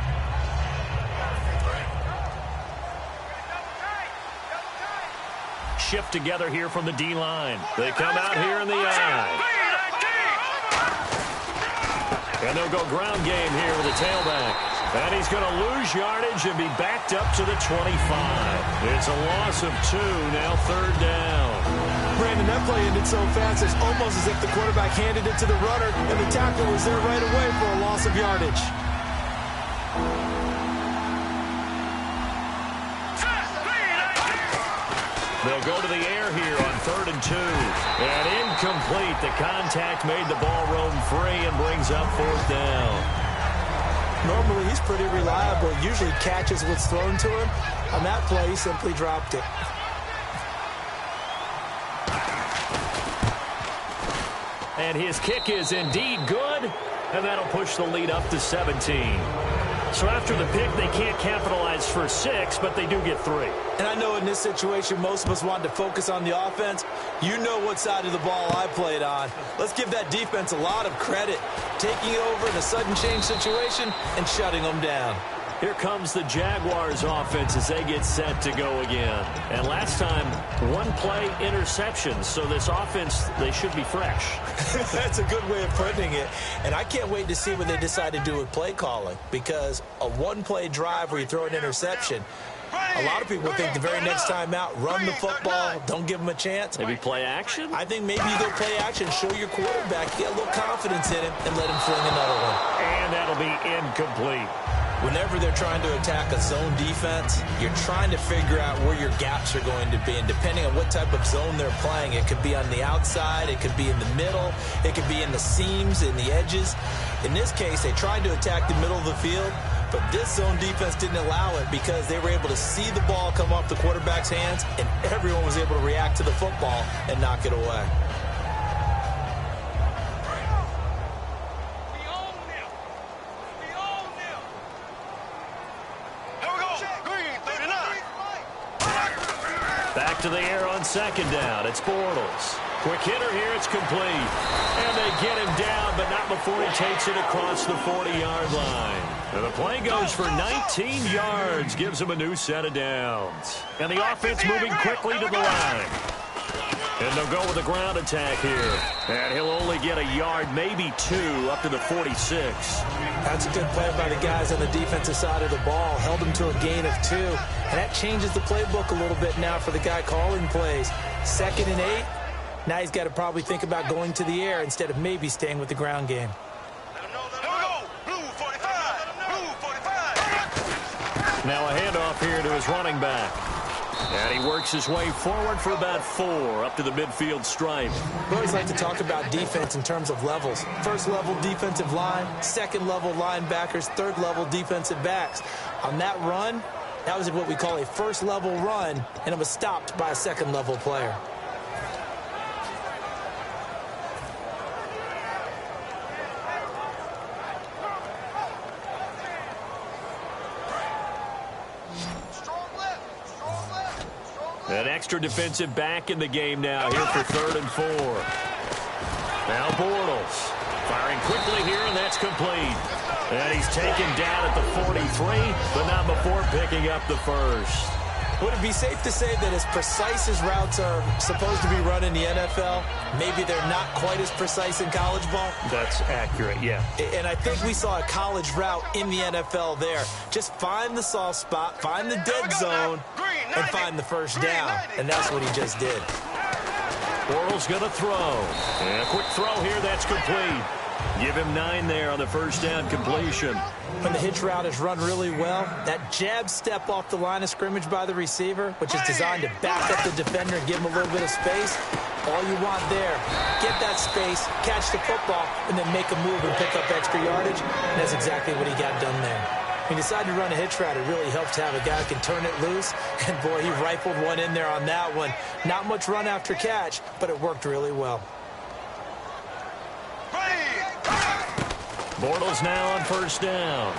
Shift together here from the D-line. They come out here in the eye. And they'll go ground game here with the tailback. And he's going to lose yardage and be backed up to the 25. It's a loss of 2, now 3rd down. Brandon, that play ended so fast, it's almost as if the quarterback handed it to the runner, and the tackle was there right away for a loss of yardage. They'll go to the air here on 3rd and 2. And incomplete. The contact made the ball roam free and brings up 4th down. Normally, he's pretty reliable. Usually catches what's thrown to him. On that play, he simply dropped it. And his kick is indeed good, and that'll push the lead up to 17. So after the pick, they can't capitalize for 6, but they do get 3. And I know in this situation, most of us want to focus on the offense. You know what side of the ball I played on. Let's give that defense a lot of credit. Taking it over in a sudden change situation and shutting them down. Here comes the Jaguars offense as they get set to go again. And last time, 1 play interception. So this offense, they should be fresh. That's a good way of putting it. And I can't wait to see what they decide to do with play calling. Because a 1-play drive where you throw an interception, a lot of people think the very next time out, run the football, don't give them a chance. Maybe play action? I think maybe you go play action, show your quarterback, get a little confidence in him, and let him fling another one. And that'll be incomplete. Whenever they're trying to attack a zone defense, you're trying to figure out where your gaps are going to be. And depending on what type of zone they're playing, it could be on the outside, it could be in the middle, it could be in the seams, in the edges. In this case, they tried to attack the middle of the field, but this zone defense didn't allow it because they were able to see the ball come off the quarterback's hands, and everyone was able to react to the football and knock it away. Back to the air on 2nd down. It's Bortles. Quick hitter here. It's complete. And they get him down, but not before he takes it across the 40-yard line. And the play goes for 19 yards. Gives him a new set of downs. And the offense moving quickly to the line. And they'll go with a ground attack here. And he'll only get a yard, maybe 2, up to the 46. That's a good play by the guys on the defensive side of the ball. Held them to a gain of 2. And that changes the playbook a little bit now for the guy calling plays. 2nd and 8. Now he's got to probably think about going to the air instead of maybe staying with the ground game. Now a handoff here to his running back. And he works his way forward for about 4 up to the midfield stripe. We always like to talk about defense in terms of levels. 1st level defensive line, 2nd level linebackers, 3rd level defensive backs. On that run, that was what we call a 1st level run, and it was stopped by a 2nd level player. An extra defensive back in the game now here for 3rd and 4. Now Bortles. Firing quickly here, and that's complete. And he's taken down at the 43, but not before picking up the first. Would it be safe to say that as precise as routes are supposed to be run in the NFL, maybe they're not quite as precise in college ball? That's accurate, yeah. And I think we saw a college route in the NFL there. Just find the soft spot, find the dead zone, and find the first down. And that's what he just did. Bortles going to throw. And a quick throw here, that's complete. Give him 9 there on the first down completion. When the hitch route is run really well, that jab step off the line of scrimmage by the receiver, which is designed to back up the defender and give him a little bit of space, all you want there, get that space, catch the football, and then make a move and pick up extra yardage. And that's exactly what he got done there. When he decided to run a hitch route, it really helps to have a guy who can turn it loose. And, boy, he rifled one in there on that one. Not much run after catch, but it worked really well. Bortles now on first down.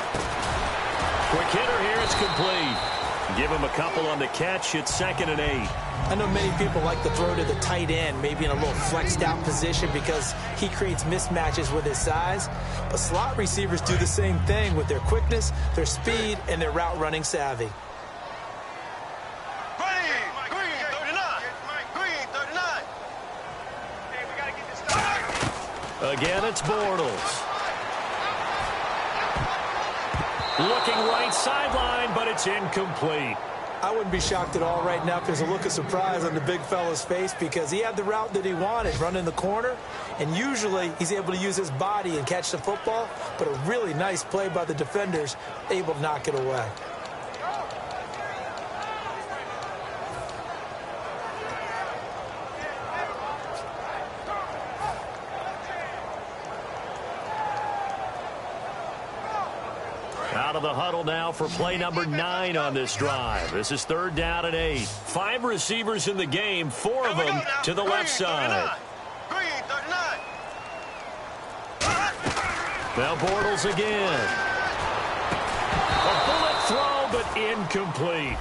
Quick hitter here, it's complete. Give him a couple on the catch. It's 2nd and 8. I know many people like to throw to the tight end, maybe in a little flexed out position because he creates mismatches with his size. But slot receivers do the same thing with their quickness, their speed, and their route running savvy. Again, it's Bortles. Looking right sideline, but it's incomplete. I wouldn't be shocked at all right now if there's a look of surprise on the big fella's face because he had the route that he wanted, running the corner, and usually he's able to use his body and catch the football, but a really nice play by the defenders, able to knock it away. Out of the huddle now for play number 9 on this drive. This is 3rd down and 8. 5 receivers in the game, 4 of them to the left side. Now Bortles again. A bullet throw, but incomplete.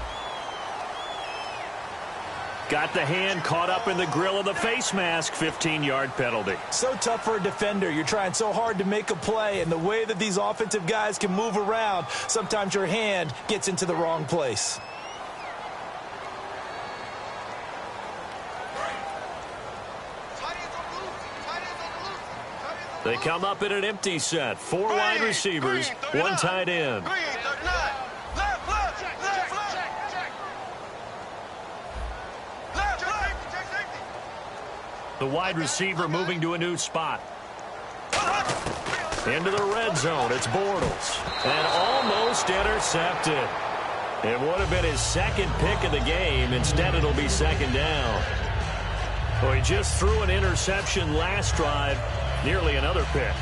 Got the hand caught up in the grill of the face mask. 15-yard penalty. So tough for a defender. You're trying so hard to make a play, and the way that these offensive guys can move around, sometimes your hand gets into the wrong place. They come up in an empty set. 4 wide receivers, 1 tight end. The wide receiver moving to a new spot. Into the red zone. It's Bortles. And almost intercepted. It would have been his 2nd pick of the game. Instead, it'll be 2nd down. Well, he just threw an interception last drive. Nearly another pick.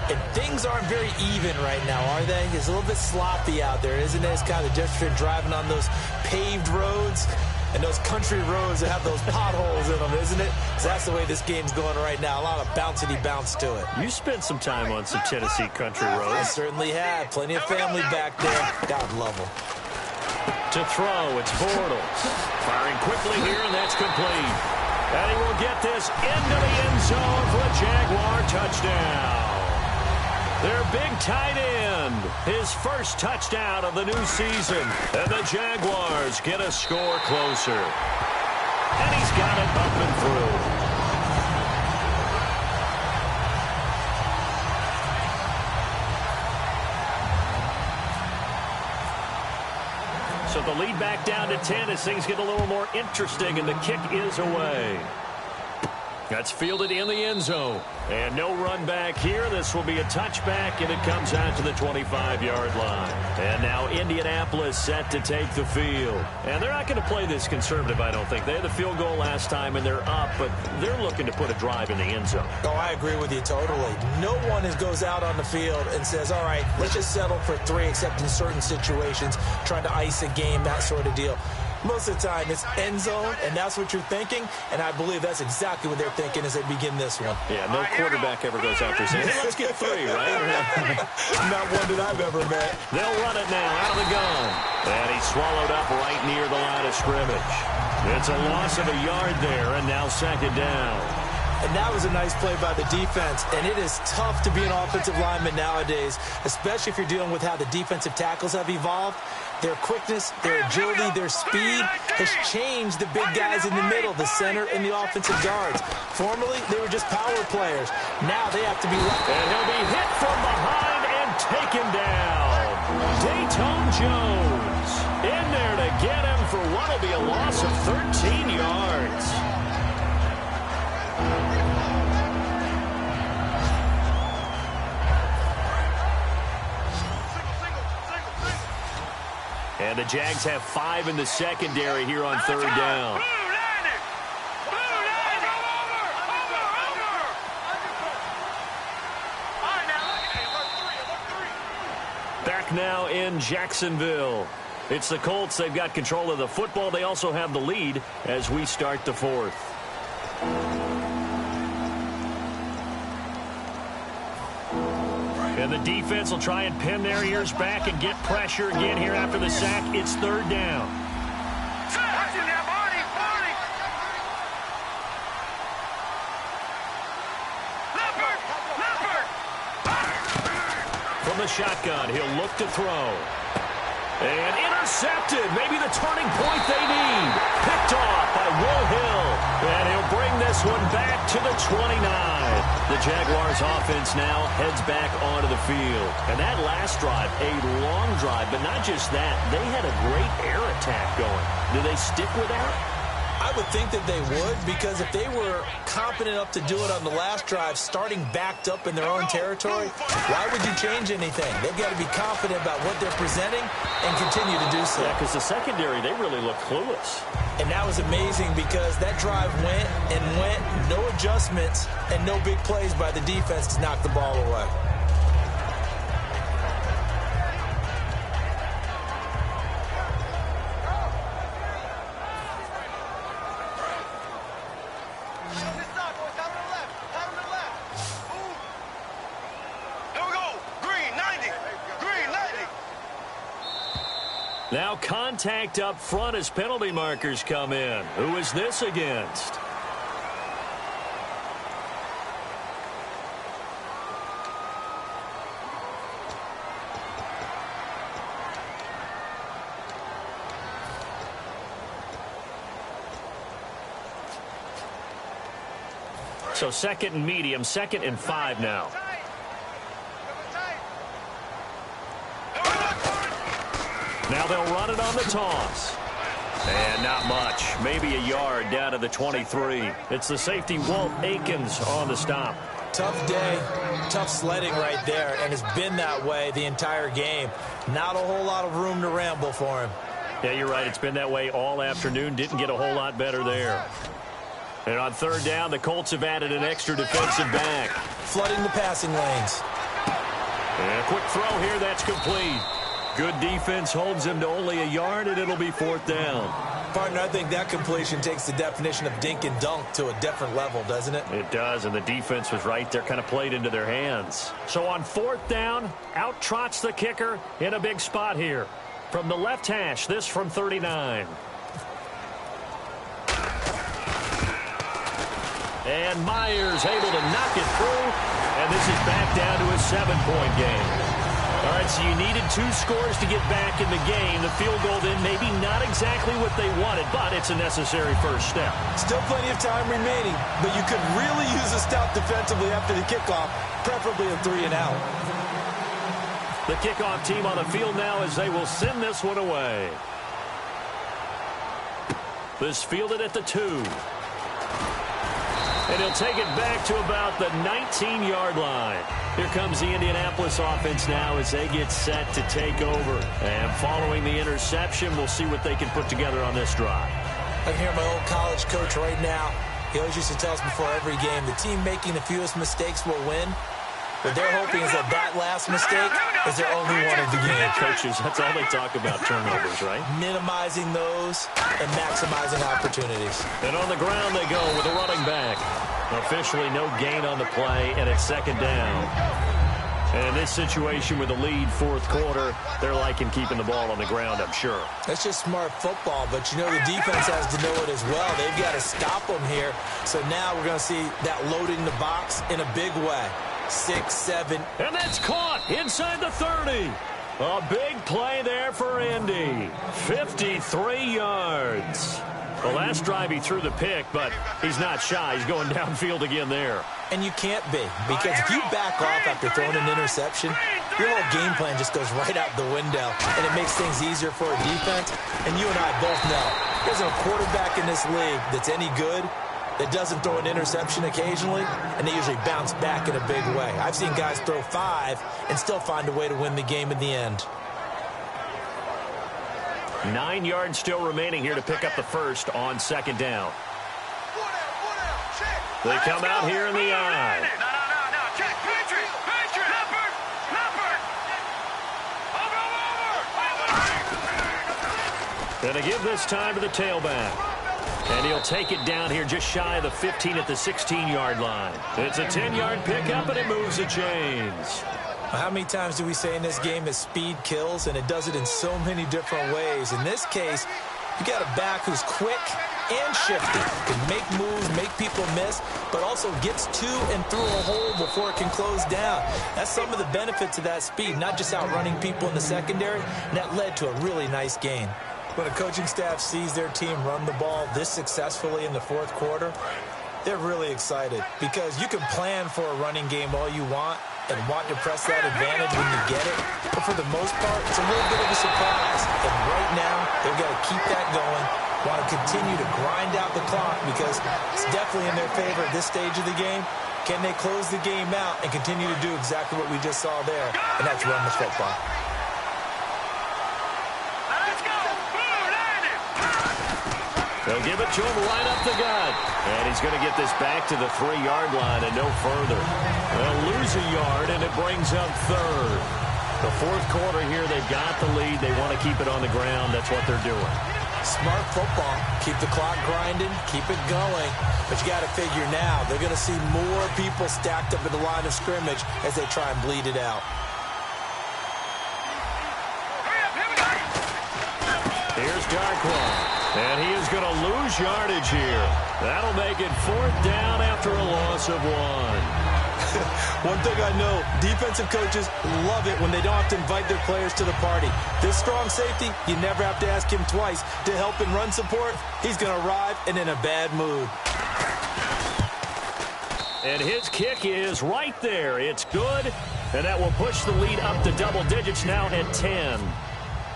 And things aren't very even right now, are they? It's a little bit sloppy out there, isn't it? It's kind of just driving on those paved roads and those country roads that have those potholes in them, isn't it? So that's the way this game's going right now. A lot of bouncy bounce to it. You spent some time on some Tennessee country roads. I certainly have. Plenty of family back there. God love them. To throw, it's Bortles. Firing quickly here, and that's complete. And he will get this into the end zone for a Jaguar touchdown. Their big tight end, his first touchdown of the new season. And the Jaguars get a score closer. And he's got it up and through. So the lead back down to 10 as things get a little more interesting, and the kick is away. That's fielded in the end zone. And no run back here. This will be a touchback, and it comes out to the 25-yard line. And now Indianapolis set to take the field. And they're not going to play this conservative, I don't think. They had the field goal last time, and they're up, but they're looking to put a drive in the end zone. Oh, I agree with you totally. No one goes out on the field and says, all right, let's just settle for 3, except in certain situations, trying to ice a game, that sort of deal. Most of the time, it's end zone, and that's what you're thinking, and I believe that's exactly what they're thinking as they begin this one. Yeah, no quarterback ever goes out there saying, hey, let's get 3, right? Not one that I've ever met. They'll run it now out of the gun. And he's swallowed up right near the line of scrimmage. It's a loss of a yard there, and now 2nd down. And that was a nice play by the defense. And it is tough to be an offensive lineman nowadays, especially if you're dealing with how the defensive tackles have evolved. Their quickness, their agility, their speed has changed the big guys in the middle, the center, and the offensive guards. Formerly, they were just power players. Now they have to be... And he'll be hit from behind and taken down. Dayton Jones in there to get him for what will be a loss of 13 yards. And the Jags have 5 in the secondary here on third down. Back now in Jacksonville. It's the Colts. They've got control of the football. They also have the lead as we start the fourth. And the defense will try and pin their ears back and get pressure again here after the sack. It's third down. From the shotgun, he'll look to throw. And intercepted. Maybe the turning point they need. Picked off by Will Hill. And he'll bring this one back to the 29. The Jaguars offense now heads back onto the field. And that last drive, a long drive, but not just that. They had a great air attack going. Do they stick with that? I would think that they would, because if they were competent enough to do it on the last drive, starting backed up in their own territory, why would you change anything? They've got to be confident about what they're presenting and continue to do so. Yeah, because the secondary, they really look clueless. And that was amazing because that drive went and went, no adjustments and no big plays by the defense to knock the ball away. Now contact up front as penalty markers come in. Who is this against? So second and medium, 2nd and 5 now. Now they'll run it on the toss. And not much. Maybe a yard down to the 23. It's the safety, Walt Aikens, on the stop. Tough day, tough sledding right there, and it's been that way the entire game. Not a whole lot of room to ramble for him. Yeah, you're right. It's been that way all afternoon. Didn't get a whole lot better there. And on third down, the Colts have added an extra defensive back. Flooding the passing lanes. And a quick throw here. That's complete. Good defense holds him to only a yard, and it'll be 4th down. Partner, I think that completion takes the definition of dink and dunk to a different level, doesn't it? It does, and the defense was right there, kind of played into their hands. So on 4th down, out trots the kicker in a big spot here. From the left hash, this from 39. And Myers able to knock it through, and this is back down to a 7-point game. All right, so you needed 2 scores to get back in the game. The field goal then maybe not exactly what they wanted, but it's a necessary first step. Still plenty of time remaining, but you could really use a stop defensively after the kickoff, preferably a 3 and out. The kickoff team on the field now as they will send this one away. This fielded at the 2. And he'll take it back to about the 19-yard line. Here comes the Indianapolis offense now as they get set to take over. And following the interception, we'll see what they can put together on this drive. I can hear my old college coach right now. He always used to tell us before every game, the team making the fewest mistakes will win. What they're hoping is that that last mistake is their only one of the game. Coaches, that's all they talk about, turnovers, right? Minimizing those and maximizing opportunities. And on the ground they go with a running back. Officially no gain on the play, and it's 2nd down. And in this situation with the lead fourth quarter, they're liking keeping the ball on the ground, I'm sure. That's just smart football, but you know the defense has to know it as well. They've got to stop them here. So now we're going to see that loading the box in a big way. 6, 7. And that's caught inside the 30. A big play there for Indy. 53 yards. The last drive he threw the pick, but he's not shy. He's going downfield again there. And you can't be, because if you back off after throwing an interception, your whole game plan just goes right out the window, and it makes things easier for a defense. And you and I both know there's no quarterback in this league that's any good that doesn't throw an interception occasionally, and they usually bounce back in a big way. I've seen guys throw 5 and still find a way to win the game in the end. 9 yards still remaining here to pick up the first on second down. They come out here in the eye. No. Check. Patriot. Leopard. Going to give this time to the tailback. And he'll take it down here just shy of the 15 at the 16-yard line. It's a 10-yard pickup, and it moves the chains. How many times do we say in this game that speed kills, and it does it in so many different ways? In this case, you got a back who's quick and shifty, can make moves, make people miss, but also gets to and through a hole before it can close down. That's some of the benefits of that speed, not just outrunning people in the secondary, and that led to a really nice gain. When a coaching staff sees their team run the ball this successfully in the fourth quarter, they're really excited, because you can plan for a running game all you want and want to press that advantage when you get it, but for the most part, it's a little bit of a surprise. And right now, they've got to keep that going, want to continue to grind out the clock, because it's definitely in their favor at this stage of the game. Can they close the game out and continue to do exactly what we just saw there, and that's run the football. They'll give it to him right up the gut. And he's going to get this back to the 3-yard line and no further. They'll lose a yard, and it brings up third. The fourth quarter here, they've got the lead. They want to keep it on the ground. That's what they're doing. Smart football. Keep the clock grinding. Keep it going. But you got to figure now, they're going to see more people stacked up at the line of scrimmage as they try and bleed it out. Here's Darkwa. And he is going to lose yardage here. That'll make it 4th down after a loss of 1. One thing I know, defensive coaches love it when they don't have to invite their players to the party. This strong safety, you never have to ask him twice to help in run support. He's going to arrive and in a bad mood. And his kick is right there. It's good, and that will push the lead up to double digits now at 10.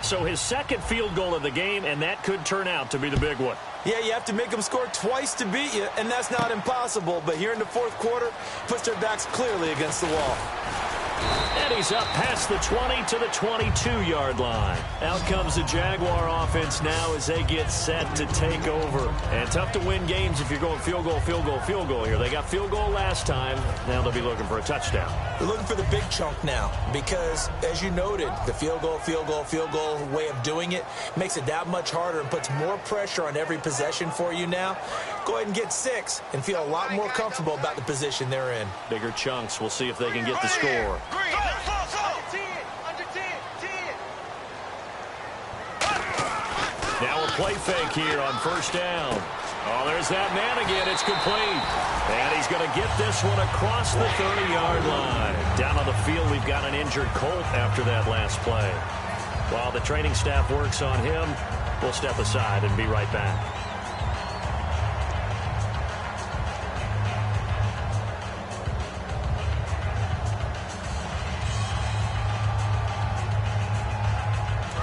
So his second field goal of the game, and that could turn out to be the big one. Yeah, you have to make them score twice to beat you, and that's not impossible. But here in the fourth quarter, puts their backs clearly against the wall. And he's up past the 20 to the 22-yard line. Out comes the Jaguar offense now as they get set to take over. And tough to win games if you're going field goal here. They got field goal last time. Now they'll be looking for a touchdown. They're looking for the big chunk now because, as you noted, the field goal way of doing it makes it that much harder and puts more pressure on every possession for you now. Go ahead and get 6 and feel a lot more comfortable about the position they're in. Bigger chunks. We'll see if they can get the score. Now a play fake here on first down. Oh, there's that man again. It's complete. And he's going to get this one across the 30-yard line. Down on the field, we've got an injured Colt after that last play. While the training staff works on him, we'll step aside and be right back.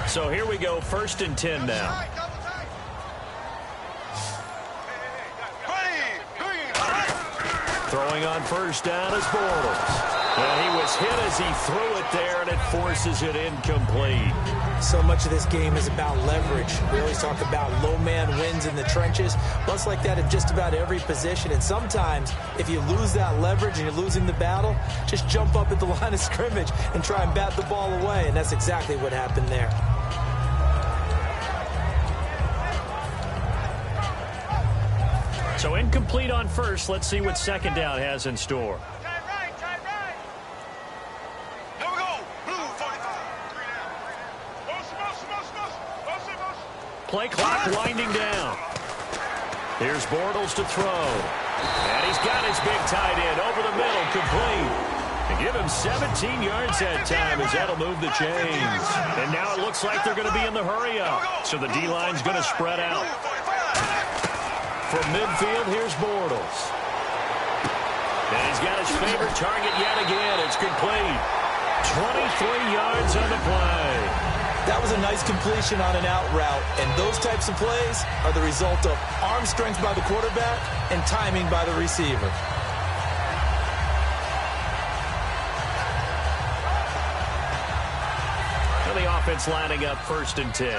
So here we go, 1st and 10 now. Throwing on first down is Bortles. And he was hit as he threw it there, and it forces it incomplete. So much of this game is about leverage. We always talk about low man wins in the trenches. Well, it's like that in just about every position. And sometimes, if you lose that leverage and you're losing the battle, just jump up at the line of scrimmage and try and bat the ball away. And that's exactly what happened there. So incomplete on first. Let's see what second down has in store. play clock winding down. Here's Bortles to throw. And he's got his big tight end over the middle, complete. And give him 17 yards that time as that'll move the chains. And now it looks like they're going to be in the hurry-up. So the D-line's going to spread out. From midfield, here's Bortles. And he's got his favorite target yet again. It's complete. 23 yards on the play. That was a nice completion on an out route, and those types of plays are the result of arm strength by the quarterback and timing by the receiver. And the offense lining up 1st and 10.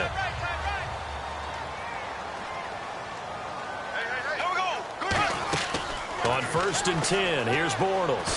On 1st and 10, here's Bortles.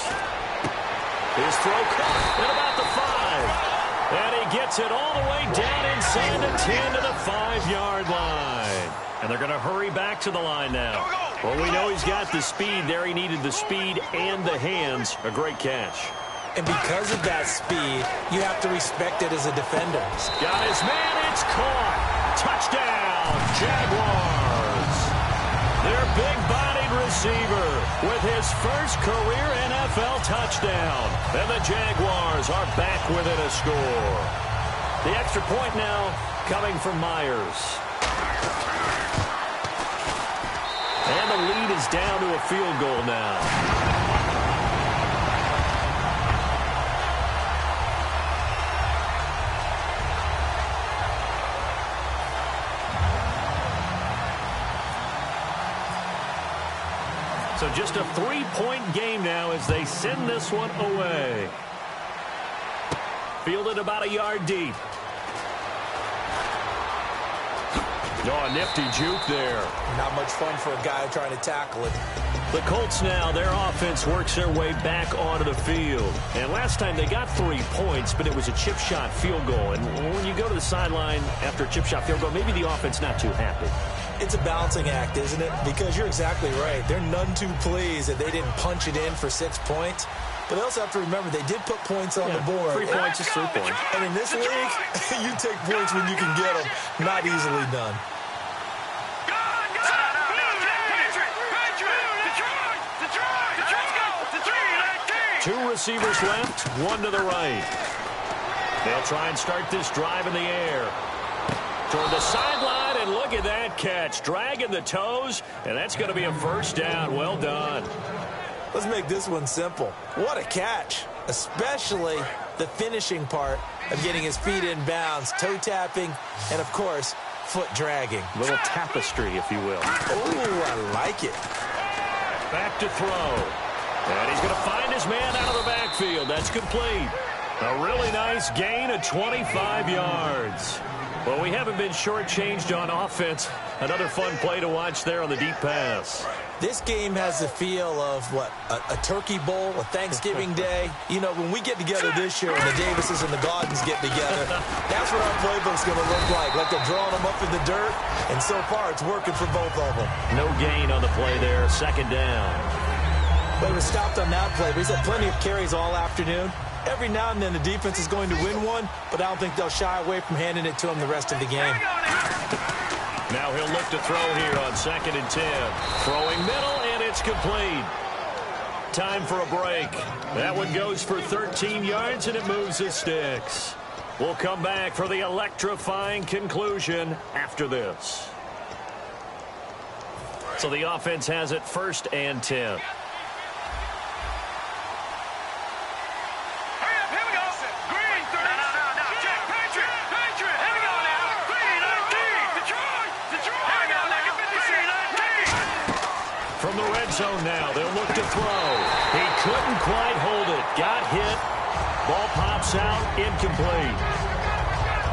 His throw caught at about the 5. And he gets it all the way down inside the 10 to the 5-yard line. And they're going to hurry back to the line now. Well, we know he's got the speed there. He needed the speed and the hands. A great catch. And because of that speed, you have to respect it as a defender. Got his man. It's caught. Touchdown, Jaguars. Their big-bodied receiver with his first career NFL touchdown. And the Jaguars are back within a score. The extra point now coming from Myers. And the lead is down to a field goal now. So just a 3-point game now as they send this one away. Fielded about a yard deep. Oh, a nifty juke there. Not much fun for a guy trying to tackle it. The Colts now, their offense works their way back onto the field. And last time they got 3 points, but it was a chip shot field goal. And when you go to the sideline after a chip shot field goal, maybe the offense not too happy. It's a balancing act, isn't it? Because you're exactly right. They're none too pleased that they didn't punch it in for 6 points. But they also have to remember they did put points on the board. 3 points is 3 points. And in this league, you take points when you can get them. Not easily done. Two receivers left, one to the right. They'll try and start this drive in the air. Toward the sideline, and look at that catch. Dragging the toes, and that's going to be a first down. Well done. Let's make this one simple. What a catch, especially the finishing part of getting his feet in bounds, toe tapping, and, of course, foot dragging. A little tapestry, if you will. Oh, I like it. Back to throw. And he's going to find his man out of the backfield. That's complete. A really nice gain of 25 yards. Well, we haven't been shortchanged on offense. Another fun play to watch there on the deep pass. This game has the feel of, what, a turkey bowl, a Thanksgiving day. You know, when we get together this year and the Davises and the Gaudens get together, that's what our playbook's going to look like. Like they're drawing them up in the dirt, and so far it's working for both of them. No gain on the play there, 2nd down. But he was stopped on that play. But he's had plenty of carries all afternoon. Every now and then the defense is going to win one, but I don't think they'll shy away from handing it to him the rest of the game. Now he'll look to throw here on 2nd and 10. Throwing middle, and it's complete. Time for a break. That one goes for 13 yards, and it moves the sticks. We'll come back for the electrifying conclusion after this. So the offense has it 1st and 10. From the red zone now, they'll look to throw. He couldn't quite hold it. Got hit. Ball pops out, incomplete.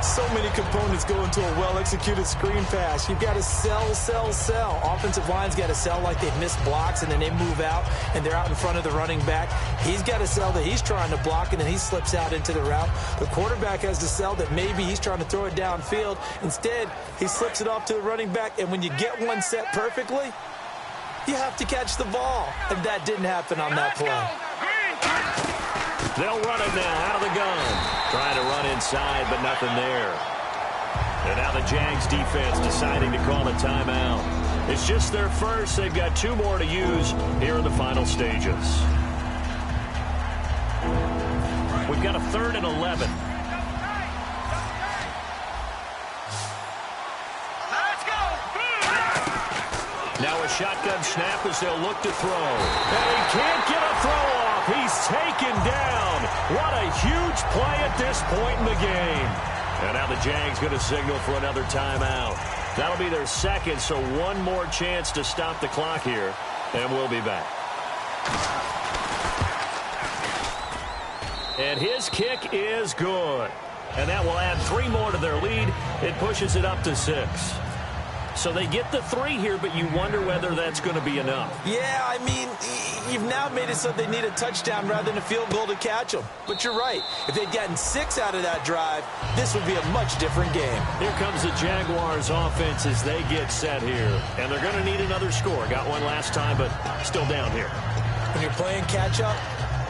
So many components go into a well-executed screen pass. You've got to sell, sell, sell. Offensive line's got to sell like they've missed blocks, and then they move out, and they're out in front of the running back. He's got to sell that he's trying to block, and then he slips out into the route. The quarterback has to sell that maybe he's trying to throw it downfield. Instead, he slips it off to the running back, and when you get one set perfectly, you have to catch the ball, and that didn't happen on that play. They'll run it now out of the gun. Trying to run inside, but nothing there. And now the Jags defense deciding to call a timeout. It's just their first. They've got 2 more to use here in the final stages. We've got a 3rd and 11. Now a shotgun snap as they'll look to throw. And he can't get a throw off. He's taken down. What a huge play at this point in the game. And now the Jags going to signal for another timeout. That'll be their second, so one more chance to stop the clock here. And we'll be back. And his kick is good. And that will add 3 more to their lead. It pushes it up to 6. So they get the 3 here, but you wonder whether that's going to be enough. Yeah, I mean, you've now made it so they need a touchdown rather than a field goal to catch them. But you're right. If they'd gotten 6 out of that drive, this would be a much different game. Here comes the Jaguars offense as they get set here. And they're going to need another score. Got one last time, but still down here. When you're playing catch-up,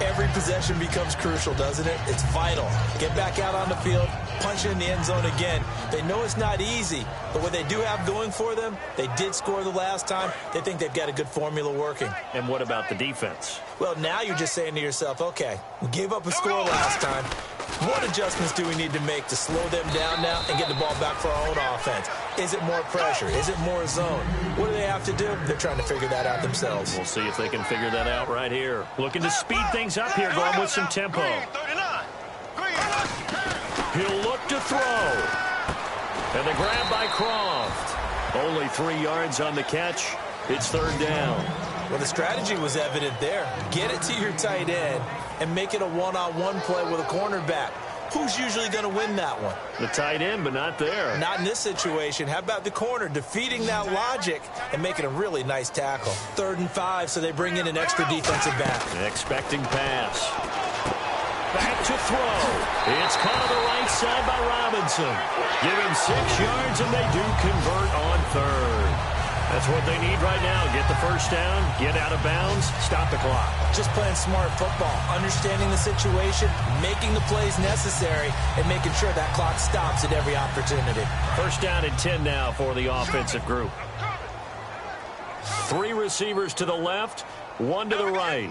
every possession becomes crucial, doesn't it? It's vital. Get back out on the field, punch it in the end zone again. They know it's not easy, but what they do have going for them, they did score the last time. They think they've got a good formula working. And what about the defense? Well, now you're just saying to yourself, okay, we gave up a score last time. What adjustments do we need to make to slow them down now and get the ball back for our own offense? Is it more pressure? Is it more zone? What do they have to do? They're trying to figure that out themselves. We'll see if they can figure that out right here. Looking to speed things up here, going with some tempo. He'll look to throw. And the grab by Croft. Only 3 yards on the catch. It's 3rd down. Well, the strategy was evident there. Get it to your tight end and make it a one-on-one play with a cornerback. Who's usually going to win that one? The tight end, but not there. Not in this situation. How about the corner defeating that logic and making a really nice tackle? 3rd and 5, so they bring in an extra defensive back. Expecting pass. Back to throw. It's caught on the right side by Robinson. Give him 6 yards, and they do convert on 3rd. That's what they need right now. Get the first down, get out of bounds, stop the clock. Just playing smart football, understanding the situation, making the plays necessary, and making sure that clock stops at every opportunity. First down and 10 now for the offensive group. 3 receivers to the left, 1 to the right.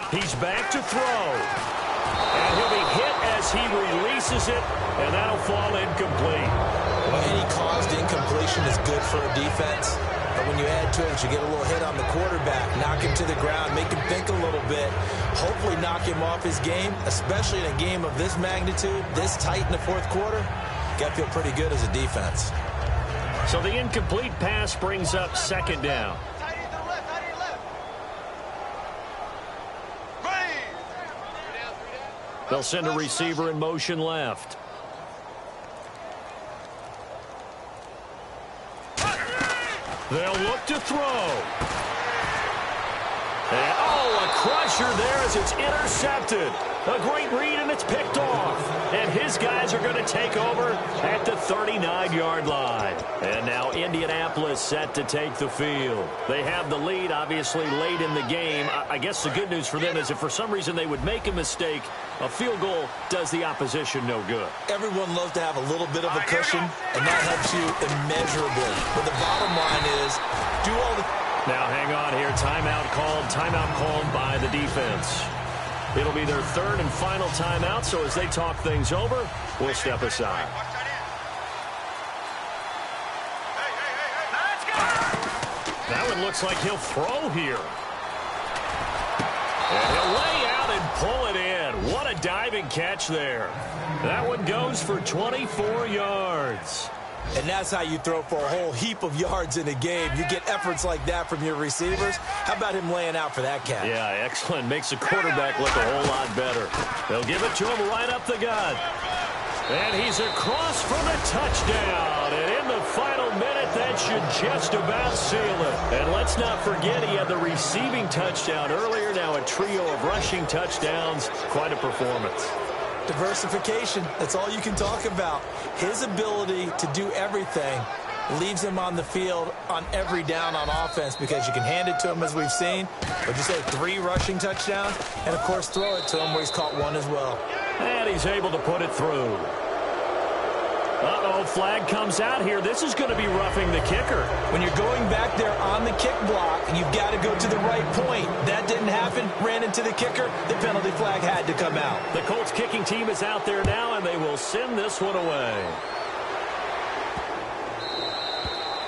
He's back to throw. And he'll be hit as he releases it, and that'll fall incomplete. Any caused incompletion is good for a defense. But when you add to it, you get a little hit on the quarterback, knock him to the ground, make him think a little bit, hopefully knock him off his game, especially in a game of this magnitude, this tight in the 4th quarter. Got to feel pretty good as a defense. So the incomplete pass brings up 2nd down. They'll send a receiver in motion left. They'll look to throw. And, a crusher there as it's intercepted. A great read, and it's picked off. And his guys are going to take over at the 39-yard line. And now Indianapolis set to take the field. They have the lead, obviously, late in the game. I guess the good news for them is if for some reason they would make a mistake, a field goal does the opposition no good. Everyone loves to have a little bit of a cushion, and that helps you immeasurably. But the bottom line is, do all the... Now, hang on here. Timeout called by the defense. It'll be their 3rd and final timeout, so as they talk things over, we'll step aside. That one looks like he'll throw here. And he'll lay out and pull it in. What a diving catch there. That one goes for 24 yards. And that's how you throw for a whole heap of yards in a game. You get efforts like that from your receivers. How about him laying out for that catch? Yeah, excellent. Makes the quarterback look a whole lot better. They'll give it to him right up the gut. And he's across for the touchdown. And in the final minute, that should just about seal it. And let's not forget he had the receiving touchdown earlier. Now a trio of rushing touchdowns. Quite a performance. Diversification, that's all you can talk about. His ability to do everything leaves him on the field on every down on offense because you can hand it to him as we've seen. Would you say 3 rushing touchdowns? And, of course, throw it to him where he's caught 1 as well. And he's able to put it through. Uh-oh, flag comes out here. This is going to be roughing the kicker. When you're going back there on the kick block, you've got to go to the right point. That didn't happen. Ran into the kicker. The penalty flag had to come out. The Colts kicking team is out there now, and they will send this one away.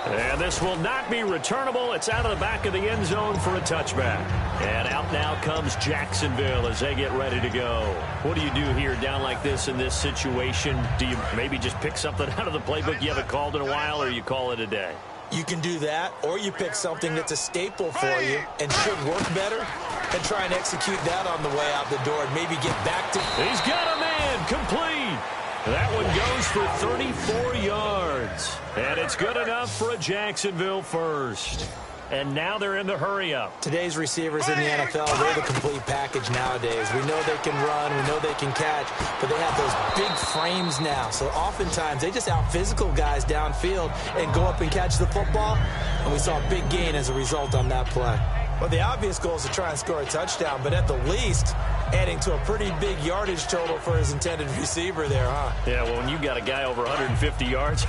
And this will not be returnable. It's out of the back of the end zone for a touchback. And out now comes Jacksonville as they get ready to go. What do you do here down like this in this situation? Do you maybe just pick something out of the playbook you haven't called in a while, or you call it a day? You can do that, or you pick something that's a staple for you and should work better and try and execute that on the way out the door and maybe get back to... He's got a man, complete. That one goes for 34 yards. And it's good enough for a Jacksonville first. And now they're in the hurry-up. Today's receivers in the NFL, they're the complete package nowadays. We know they can run, we know they can catch, but they have those big frames now. So oftentimes they just out-physical guys downfield and go up and catch the football. And we saw a big gain as a result on that play. Well, the obvious goal is to try and score a touchdown, but at the least, adding to a pretty big yardage total for his intended receiver there, huh? Yeah, well, when you got a guy over 150 yards,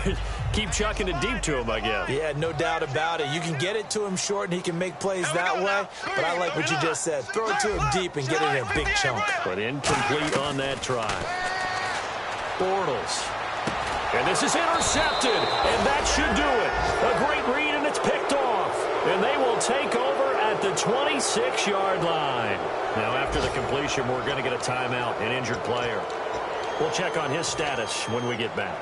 keep chucking it deep to him, I guess. Yeah, no doubt about it. You can get it to him short, and he can make plays that way, but I like what you just said. Throw it to him deep and get it in a big chunk. But incomplete on that try. Bortles. And this is intercepted, and that should do it. A great read, and it's picked off. And they will take over at the 26-yard line. Now, after the completion, we're going to get a timeout, an injured player. We'll check on his status when we get back.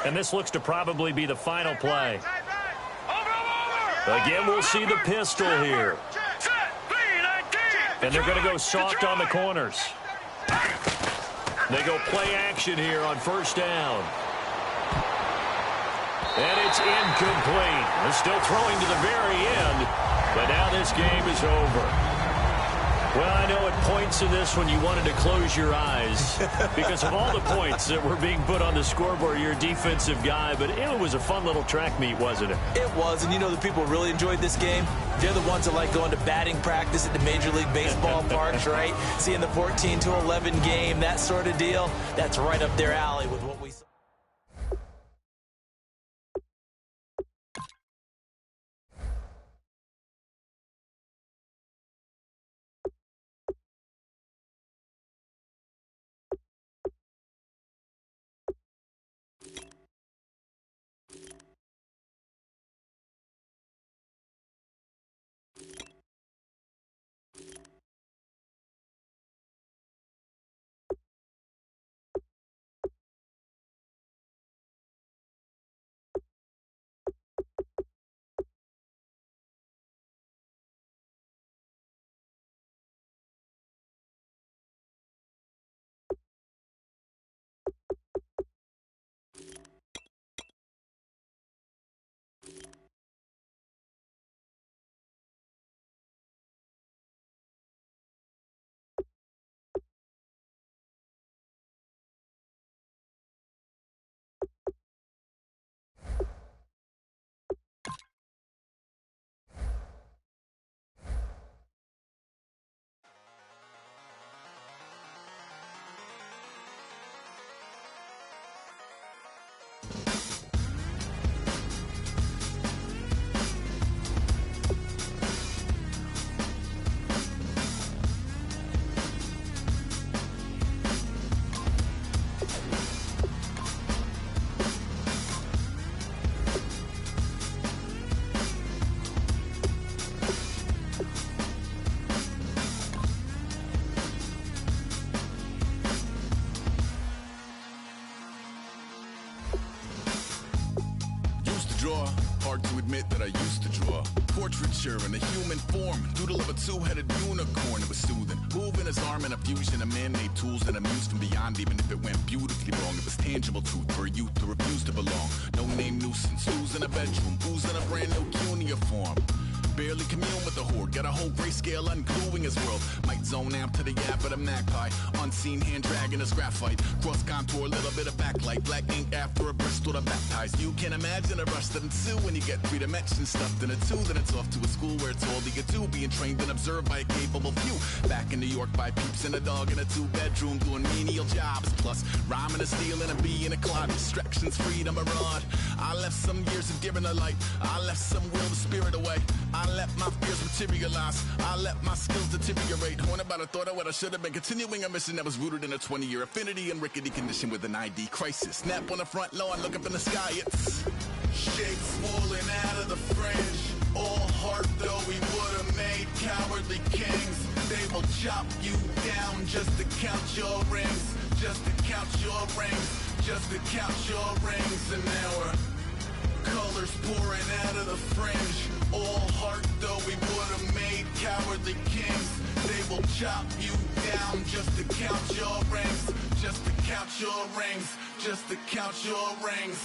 And this looks to probably be the final play. Again, we'll see the pistol here. And they're going to go soft on the corners. They go play action here on first down. And it's incomplete. They're still throwing to the very end. But now this game is over. Well, I know at points in this one you wanted to close your eyes because of all the points that were being put on the scoreboard. You're a defensive guy, but it was a fun little track meet, wasn't it? It was, and you know the people who really enjoyed this game? They're the ones that like going to batting practice at the Major League Baseball parks, right? Seeing the 14-11 game, that sort of deal, that's right up their alley with what we saw. hard to admit that I used to draw. Portraiture in a human form, doodle of a two-headed unicorn. It was soothing, moving his arm in a fusion of man-made tools that amused from beyond. Even if it went beautifully wrong, it was tangible truth for a youth to refuse to belong. No name nuisance, who's in a bedroom, who's in a brand new cuneiform. Barely commune with the horde, got a whole grayscale ungluing his world. Might zone out to the yap of the magpie, unseen hand dragging his graphite. Cross contour, little bit of backlight, black ink after a Bristol to baptize. You can imagine a rush that ensue when you get 3 dimensions stuffed in a 2. Then it's off to a school where it's all that you do, being trained and observed by a capable few. Back in New York by peeps and a dog in a 2-bedroom doing menial jobs. Plus rhyming and stealing and being a clod. Distractions, freedom, a rod. I left some years of giving a light. I left some will the spirit away. I let my fears materialize. I let my skills deteriorate. Horn about a thought of what I should have been. Continuing a mission that was rooted in a 20-year affinity and rickety condition with an ID crisis. Snap on the front lawn, look up in the sky. It's shapes falling out of the fringe. All heart though we would have made cowardly kings. They will chop you down just to count your rings. Just to count your rings. Just to count your rings. And now we're colors pouring out of the fringe. All heart though we would have made cowardly kings. They will chop you down just to count your rings. Just to count your rings. Just to count your rings.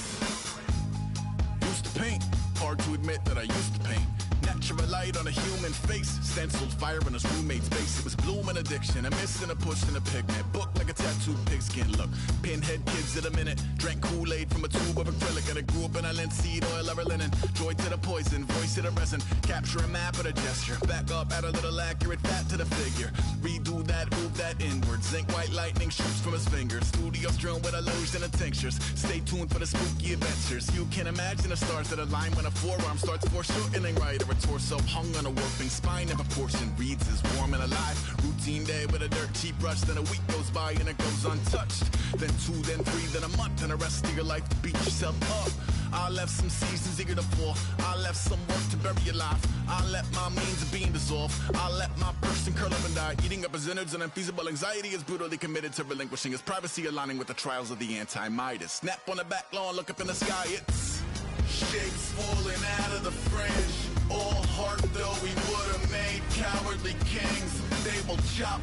Used to paint, hard to admit that I used to paint. Natural light on a human face, stenciled fire in his roommate's face. It was blooming addiction, a missing, a push, and a pigment. Book like a tattooed pigskin look. Pinhead kids at a minute. Drank Kool-Aid from a tube of acrylic. And I grew up in a linseed oil ever linen. Joy to the poison, voice to the resin. Capture a map of a gesture. Back up, add a little accurate fat to the figure. Redo that, move that inward. Zinc white lightning shoots from his fingers. Studio strewn with illusion and tinctures. Stay tuned for the spooky adventures. You can imagine the stars that align when a forearm starts foreshortening right. Or a torso hung on a warping spine and proportion reads as warm and alive. Routine day with a dirt cheap brush. Then a week goes by and it goes untouched. Then 2, then 3, then a month. And the rest of your life to beat yourself up. I left some seasons eager to fall. I left some work to bury your life. I let my means of being dissolved. I let my person curl up and die. Eating up his innards and unfeasible anxiety is brutally committed to relinquishing his privacy, aligning with the trials of the anti-Midas. Snap on the back lawn, look up in the sky. It's shapes falling out of the fringe. All heart though we would have made cowardly kings. They will chop